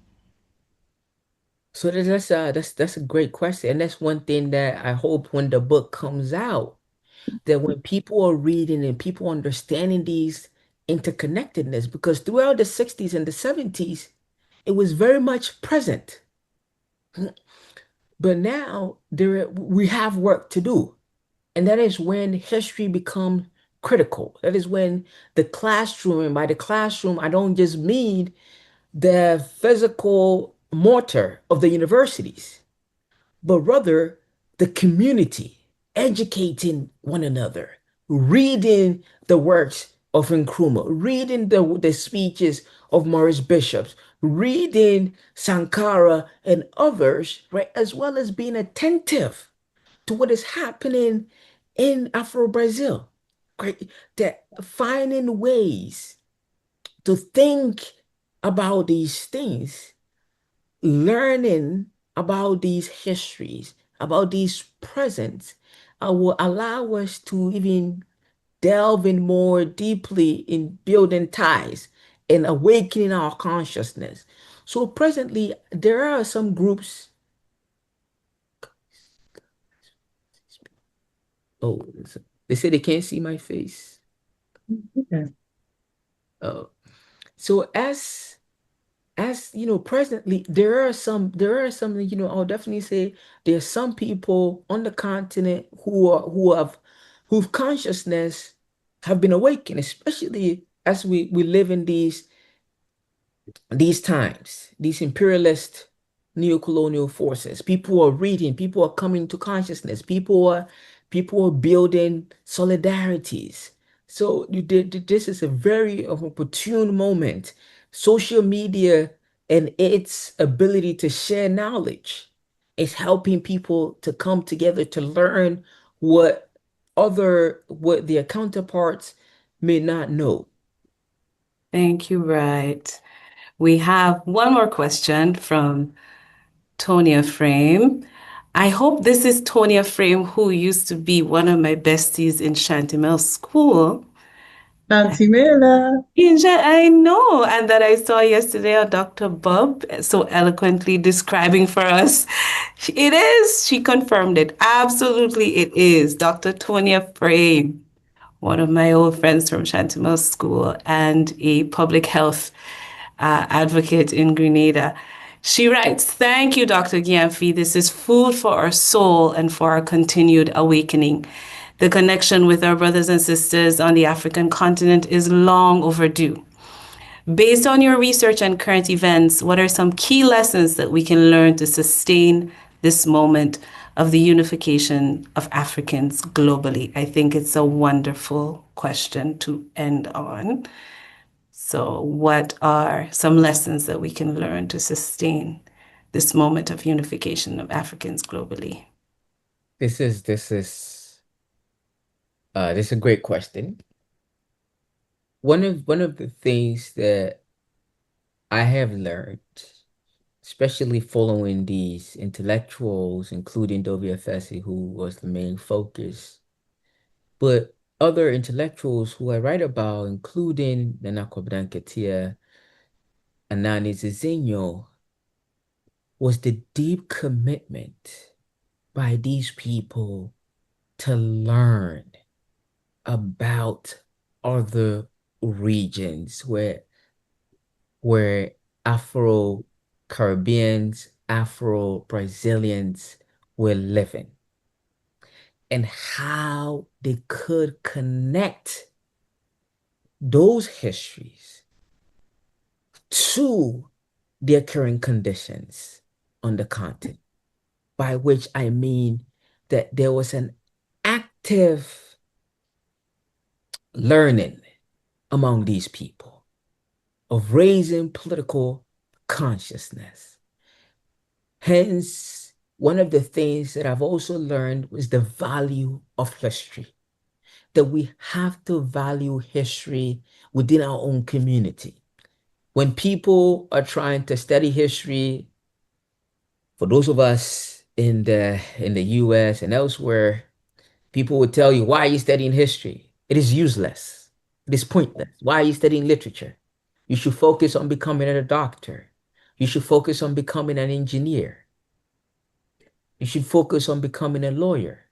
So that's a great question. And that's one thing that I hope when the book comes out, that when people are reading and people understanding these interconnectedness, because throughout the 60s and the 70s, it was very much present. But now we have work to do. And that is when history becomes critical. That is when the classroom, and by the classroom, I don't just mean the physical mortar of the universities, but rather the community, educating one another, reading the works of Nkrumah, reading the speeches of Maurice Bishop, reading Sankara and others, right, as well as being attentive to what is happening in Afro-Brazil, right? That finding ways to think about these things, learning about these histories, about these presents, will allow us to even delve in more deeply in building ties and awakening our consciousness. So presently, there are some groups. Oh, they say they can't see my face. Okay. Oh, so as you know, presently there are some, you know, I'll definitely say there's some people on the continent whose consciousness have been awakened, especially as we live in these times, these imperialist neocolonial forces. People are reading, people are coming to consciousness, people are building solidarities. So this is a very opportune moment. Social media and its ability to share knowledge is helping people to come together to learn what their counterparts may not know. Thank you, Bright. We have one more question from Tonia Frame. I hope this is Tonia Frame, who used to be one of my besties in Chantimel School. Chantimela. I know, and that I saw yesterday on Dr. Bob so eloquently describing for us. It is. She confirmed it. Absolutely, it is. Dr. Tonia Frame, one of my old friends from Chantimel School and a public health advocate in Grenada. She writes, "Thank you, Dr. Gyamfi. This is food for our soul and for our continued awakening. The connection with our brothers and sisters on the African continent is long overdue. Based on your research and current events, what are some key lessons that we can learn to sustain this moment of the unification of Africans globally?" I think it's a wonderful question to end on. So, what are some lessons that we can learn to sustain this moment of unification of Africans globally? This is a great question. One of the things that I have learned, especially following these intellectuals, including WFSC, who was the main focus, but other intellectuals who I write about, including Nana Kobrankatia, Anani Zizinho, was the deep commitment by these people to learn about other regions where Afro-Caribbeans, Afro-Brazilians were living, and how they could connect those histories to their current conditions on the continent, by which I mean that there was an active learning among these people of raising political consciousness. Hence, one of the things that I've also learned was the value of history, that we have to value history within our own community. When people are trying to study history, for those of us in the US and elsewhere, people would tell you, why are you studying history? It is useless. It is pointless. Why are you studying literature? You should focus on becoming a doctor. You should focus on becoming an engineer. You should focus on becoming a lawyer.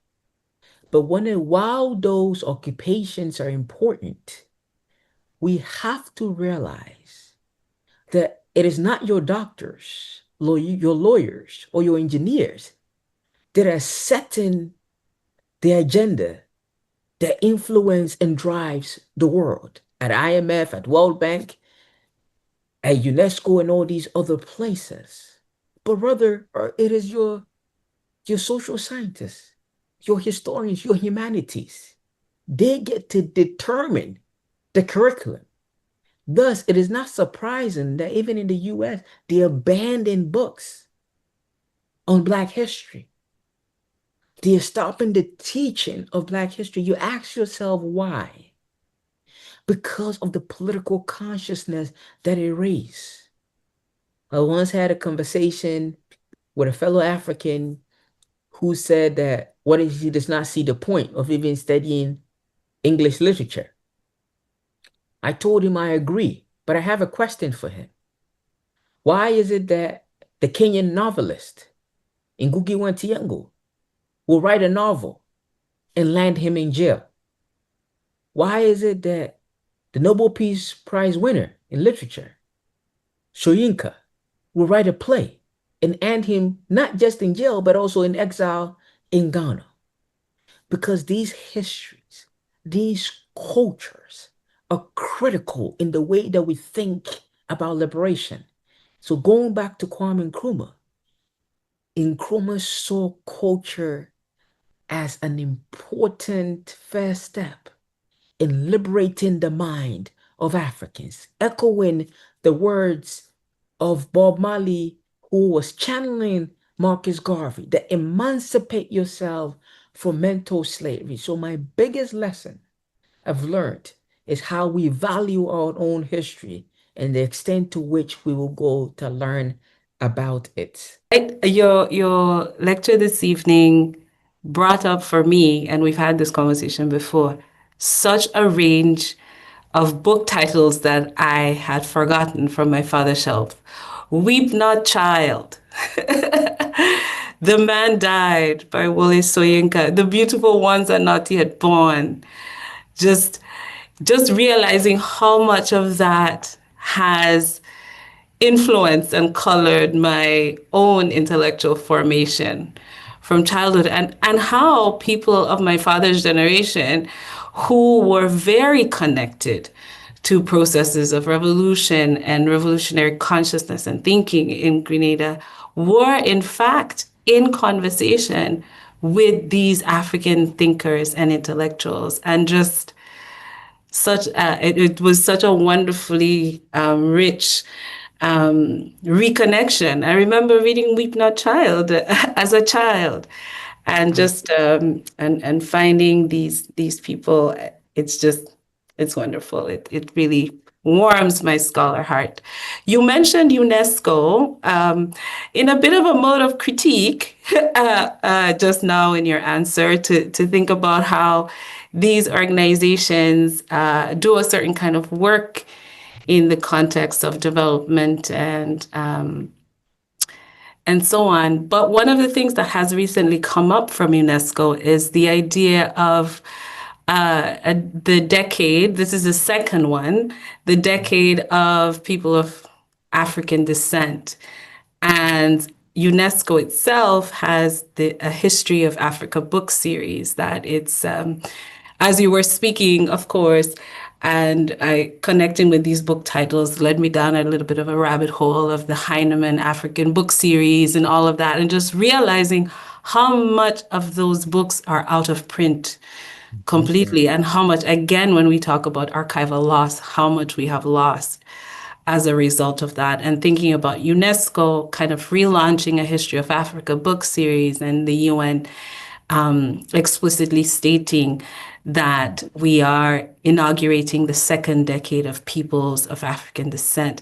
But while those occupations are important, we have to realize that it is not your doctors, your lawyers, or your engineers that are setting the agenda that influence and drives the world at IMF, at World Bank, at UNESCO, and all these other places. But rather, it is your social scientists, your historians, your humanities. They get to determine the curriculum. Thus, it is not surprising that even in the US, they abandon books on Black history. They are stopping the teaching of Black history. You ask yourself why? Because of the political consciousness that it raised. I once had a conversation with a fellow African who said that what if he does not see the point of even studying English literature? I told him I agree, but I have a question for him. Why is it that the Kenyan novelist Ngugi wa Thiong'o will write a novel and land him in jail? Why is it that the Nobel Peace Prize winner in literature, Soyinka, will write a play and end him not just in jail, but also in exile in Ghana? Because these histories, these cultures are critical in the way that we think about liberation. So going back to Kwame Nkrumah, Nkrumah saw culture as an important first step in liberating the mind of Africans, echoing the words of Bob Marley, who was channeling Marcus Garvey, that emancipate yourself from mental slavery. So my biggest lesson I've learned is how we value our own history and the extent to which we will go to learn about it. Your lecture this evening brought up for me, and we've had this conversation before, such a range of book titles that I had forgotten from my father's shelf. Weep Not Child. The Man Died by Wole Soyinka. The Beautiful Ones Are Not Yet Born. Just realizing how much of that has influenced and colored my own intellectual formation from childhood, and how people of my father's generation who were very connected to processes of revolution and revolutionary consciousness and thinking in Grenada were in fact in conversation with these African thinkers and intellectuals, and just it was such a wonderfully rich reconnection. I remember reading Weep Not Child as a child, and just and finding these people. It's wonderful. It really warms my scholar heart. You mentioned UNESCO in a bit of a mode of critique just now in your answer, to think about how these organizations do a certain kind of work in the context of development and so on. But one of the things that has recently come up from UNESCO is the idea of the decade, this is the second one, the decade of people of African descent. And UNESCO itself has a History of Africa book series that it's, as you were speaking, of course, and connecting with these book titles led me down a little bit of a rabbit hole of the Heinemann African book series and all of that, and just realizing how much of those books are out of print completely, and how much, again, when we talk about archival loss, how much we have lost as a result of that. And thinking about UNESCO kind of relaunching a History of Africa book series, and the UN explicitly stating that we are inaugurating the second decade of peoples of African descent.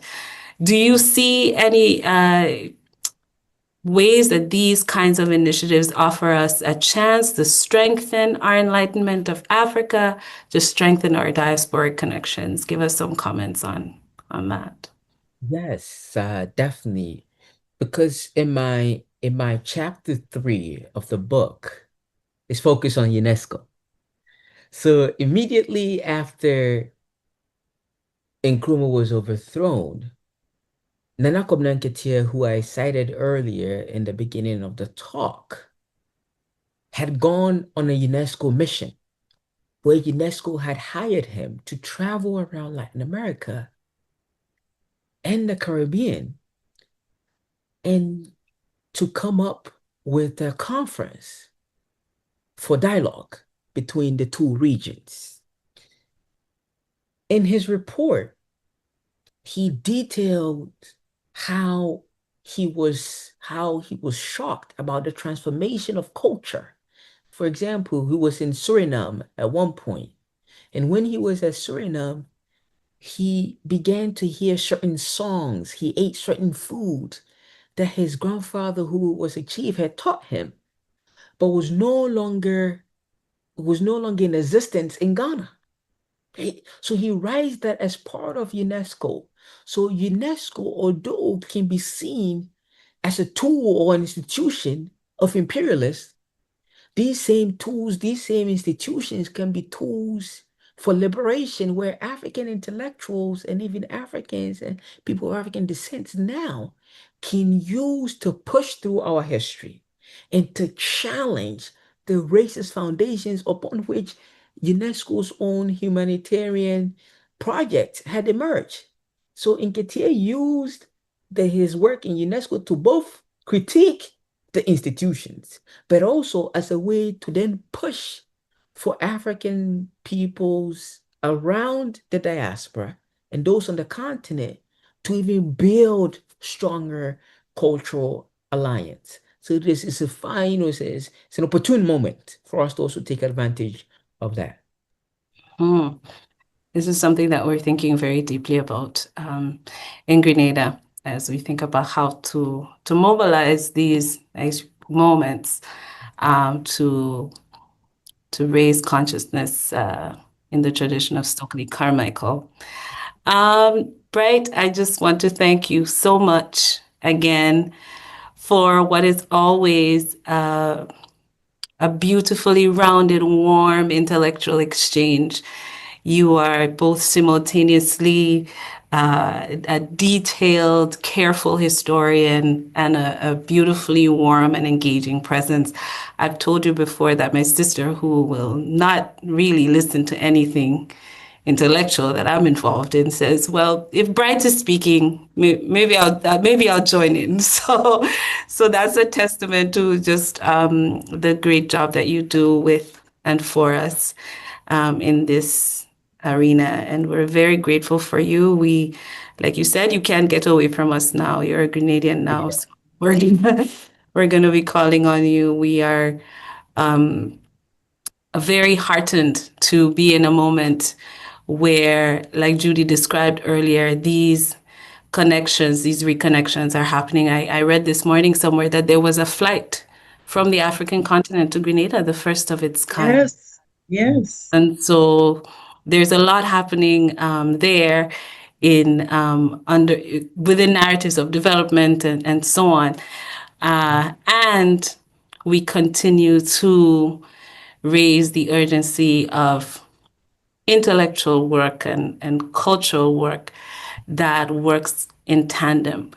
Do you see any ways that these kinds of initiatives offer us a chance to strengthen our enlightenment of Africa, to strengthen our diasporic connections? Give us some comments on that. Yes, definitely. Because in my chapter 3 of the book, it's focused on UNESCO. So immediately after Nkrumah was overthrown, Nana Kobnan, who I cited earlier in the beginning of the talk, had gone on a UNESCO mission where UNESCO had hired him to travel around Latin America and the Caribbean and to come up with a conference for dialogue between the two regions. In his report, he detailed how he was shocked about the transformation of culture. For example, he was in Suriname at one point, and when he was at Suriname, he began to hear certain songs. He ate certain food that his grandfather, who was a chief, had taught him, but was no longer in existence in Ghana. So he writes that as part of UNESCO. So UNESCO, although can be seen as a tool or an institution of imperialists, these same tools, these same institutions can be tools for liberation, where African intellectuals and even Africans and people of African descent now can use to push through our history and to challenge the racist foundations upon which UNESCO's own humanitarian project had emerged. So Nketia used his work in UNESCO to both critique the institutions, but also as a way to then push for African peoples around the diaspora and those on the continent to even build stronger cultural alliance. So this is a fine, it's an opportune moment for us to also take advantage of that. This is something that we're thinking very deeply about in Grenada as we think about how to mobilize these moments to raise consciousness in the tradition of Stokely Carmichael. Bright, I just want to thank you so much again for what is always a beautifully rounded, warm intellectual exchange. You are both simultaneously a detailed, careful historian and a beautifully warm and engaging presence. I've told you before that my sister, who will not really listen to anything intellectual that I'm involved in, says, "Well, if Bright is speaking, maybe I'll join in." So that's a testament to just the great job that you do with and for us in this arena, and we're very grateful for you. We, like you said, you can't get away from us now. You're a Grenadian now, so we're gonna be calling on you. We are very heartened to be in a moment where, like Judy described earlier, these connections, these reconnections are happening. I read this morning somewhere that there was a flight from the African continent to Grenada, the first of its kind. Yes. And so there's a lot happening there in within narratives of development and so on. And we continue to raise the urgency of intellectual work and cultural work that works in tandem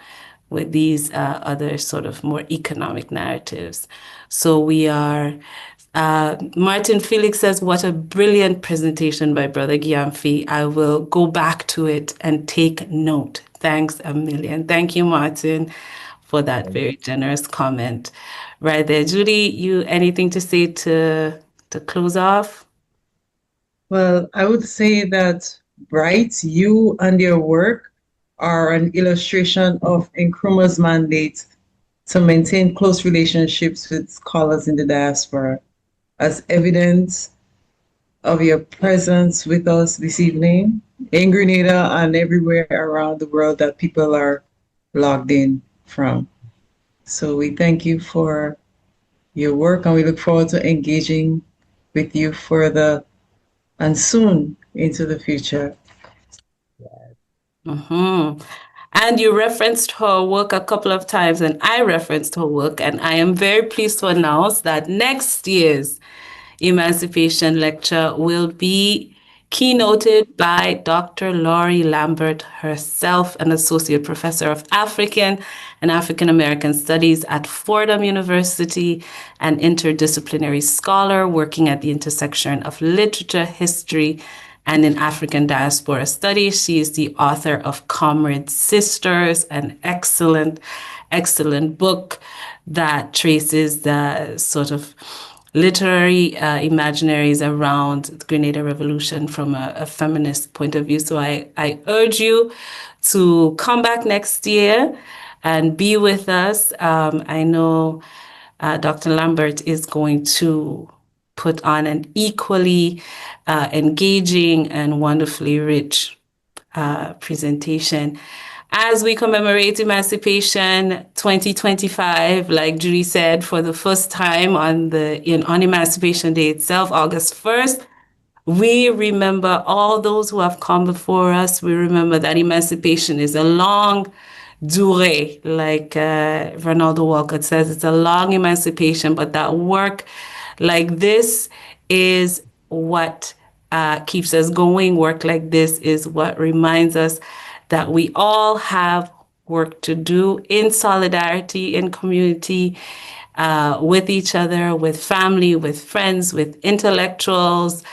with these other sort of more economic narratives. So we are, Martin Felix says, what a brilliant presentation by Brother Gyamfi. I will go back to it and take note. Thanks a million. Thank you, Martin, for that very generous comment. Right there. Judy, you anything to say to close off? Well, I would say that Bright, you and your work are an illustration of Nkrumah's mandate to maintain close relationships with scholars in the diaspora, as evidence of your presence with us this evening in Grenada and everywhere around the world that people are logged in from. So we thank you for your work, and we look forward to engaging with you further and soon into the future. And you referenced her work a couple of times, and I referenced her work, and I am very pleased to announce that next year's Emancipation Lecture will be keynoted by Dr. Laurie Lambert herself, an Associate Professor of African and African American Studies at Fordham University, an interdisciplinary scholar working at the intersection of literature, history, and in African diaspora studies. She is the author of Comrade Sisters, an excellent book that traces the sort of literary imaginaries around the Grenada Revolution from a feminist point of view. So I urge you to come back next year and be with us. I know Dr. Lambert is going to put on an equally engaging and wonderfully rich presentation as we commemorate Emancipation 2025, like Judy said, for the first time on Emancipation Day itself, August 1st. We remember all those who have come before us. We remember that emancipation is a long durée, like Ronaldo Walcott says, it's a long emancipation, but that work like this is what keeps us going. Work like this is what reminds us that we all have work to do in solidarity, in community, with each other, with family, with friends, with intellectuals,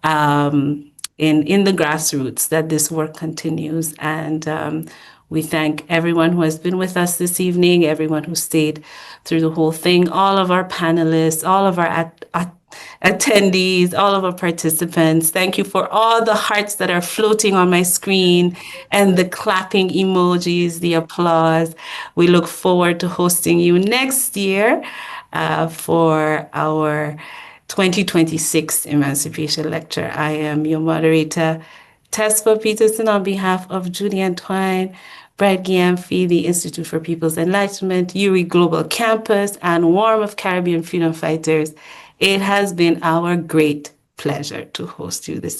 in the grassroots, that this work continues. And We thank everyone who has been with us this evening, everyone who stayed through the whole thing, all of our panelists, all of our attendees, all of our participants. Thank you for all the hearts that are floating on my screen and the clapping emojis, the applause. We look forward to hosting you next year for our 2026 Emancipation Lecture. I am your moderator, Tespa Peterson, on behalf of Judy Antoine, Brad Gyamfi, the Institute for People's Enlightenment, URI Global Campus, and Warm of Caribbean Freedom Fighters. It has been our great pleasure to host you this